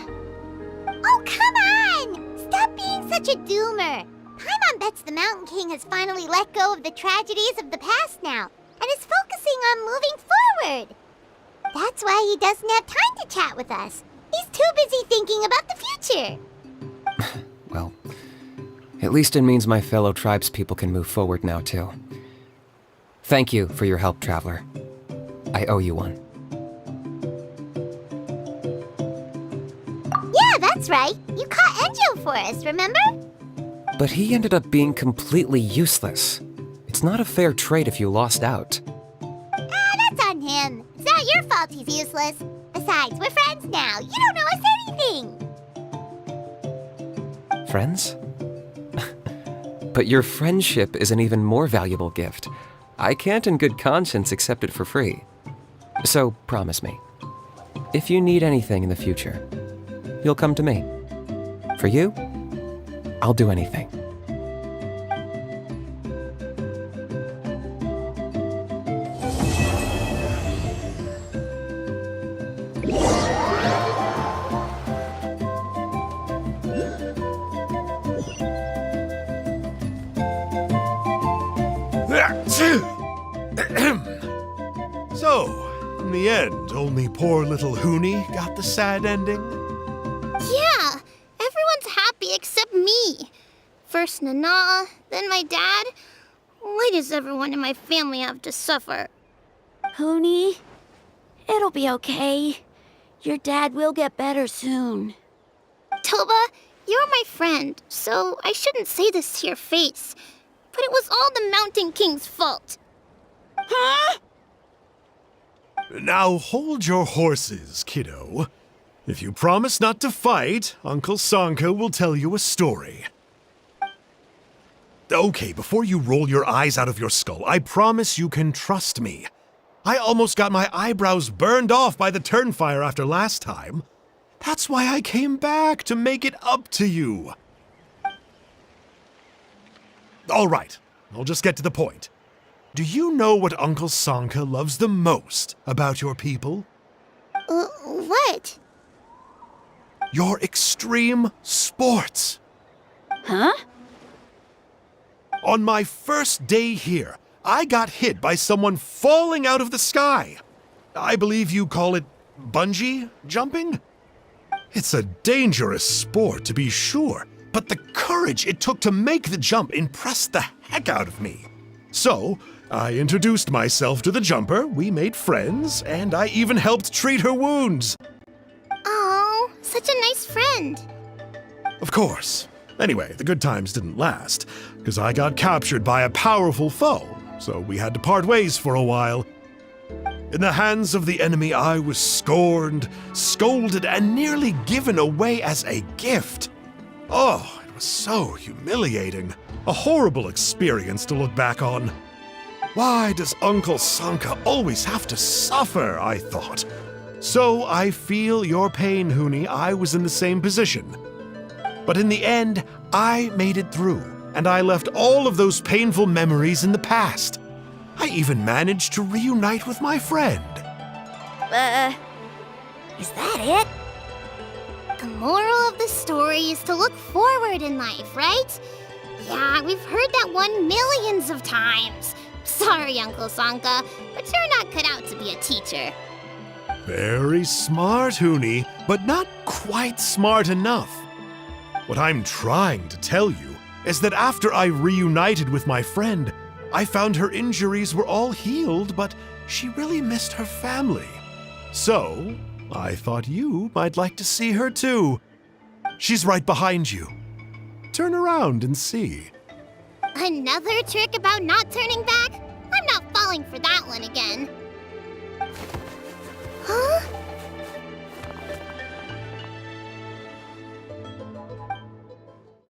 Oh, come on! Stop being such a doomer. Paimon bets the Mountain King has finally let go of the tragedies of the past now, and is focusing on moving forward. That's why he doesn't have time to chat with us. He's too busy thinking about the future. Well, at least it means my fellow tribespeople can move forward now, too. Thank you for your help, Traveler. I owe you one. Yeah, that's right. You caught Enjo for us, remember? But he ended up being completely useless. It's not a fair trade if you lost out. That's on him. It's not your fault he's useless. Besides, we're friends now. You don't owe us anything. Friends? But your friendship is an even more valuable gift. I can't in good conscience accept it for free. So promise me, if you need anything in the future, you'll come to me. For you, I'll do anything. So, in the end, only poor little Hoonie got the sad ending? Yeah, everyone's happy except me. First Nana, then my dad. Why does everyone in my family have to suffer? Hoonie, it'll be okay. Your dad will get better soon. Toba, you're my friend, so I shouldn't say this to your face. But it was all the Mountain King's fault. Huh? Now hold your horses, kiddo. If you promise not to fight, Uncle Sanka will tell you a story. Okay, before you roll your eyes out of your skull, I promise you can trust me. I almost got my eyebrows burned off by the turnfire after last time. That's why I came back, to make it up to you. All right, I'll just get to the point. Do you know what Uncle Sanka loves the most about your people? What? Your extreme sports. Huh? On my first day here, I got hit by someone falling out of the sky. I believe you call it bungee jumping? It's a dangerous sport, to be sure, but the courage it took to make the jump impressed the heck out of me. So, I introduced myself to the jumper, we made friends, and I even helped treat her wounds. Oh, such a nice friend. Of course. Anyway, the good times didn't last, because I got captured by a powerful foe, so we had to part ways for a while. In the hands of the enemy, I was scorned, scolded, and nearly given away as a gift. Oh, it was so humiliating. A horrible experience to look back on. Why does Uncle Sanka always have to suffer, I thought. So I feel your pain, Hoonie. I was in the same position. But in the end, I made it through, and I left all of those painful memories in the past. I even managed to reunite with my friend. Is that it? The moral of the story is to look forward in life, right? Yeah, we've heard that one millions of times. Sorry, Uncle Sanka, but you're not cut out to be a teacher. Very smart, Hoonie, but not quite smart enough. What I'm trying to tell you is that after I reunited with my friend, I found her injuries were all healed, but she really missed her family. So, I thought you might like to see her too. She's right behind you. Turn around and see. Another trick about not turning back? I'm not falling for that one again.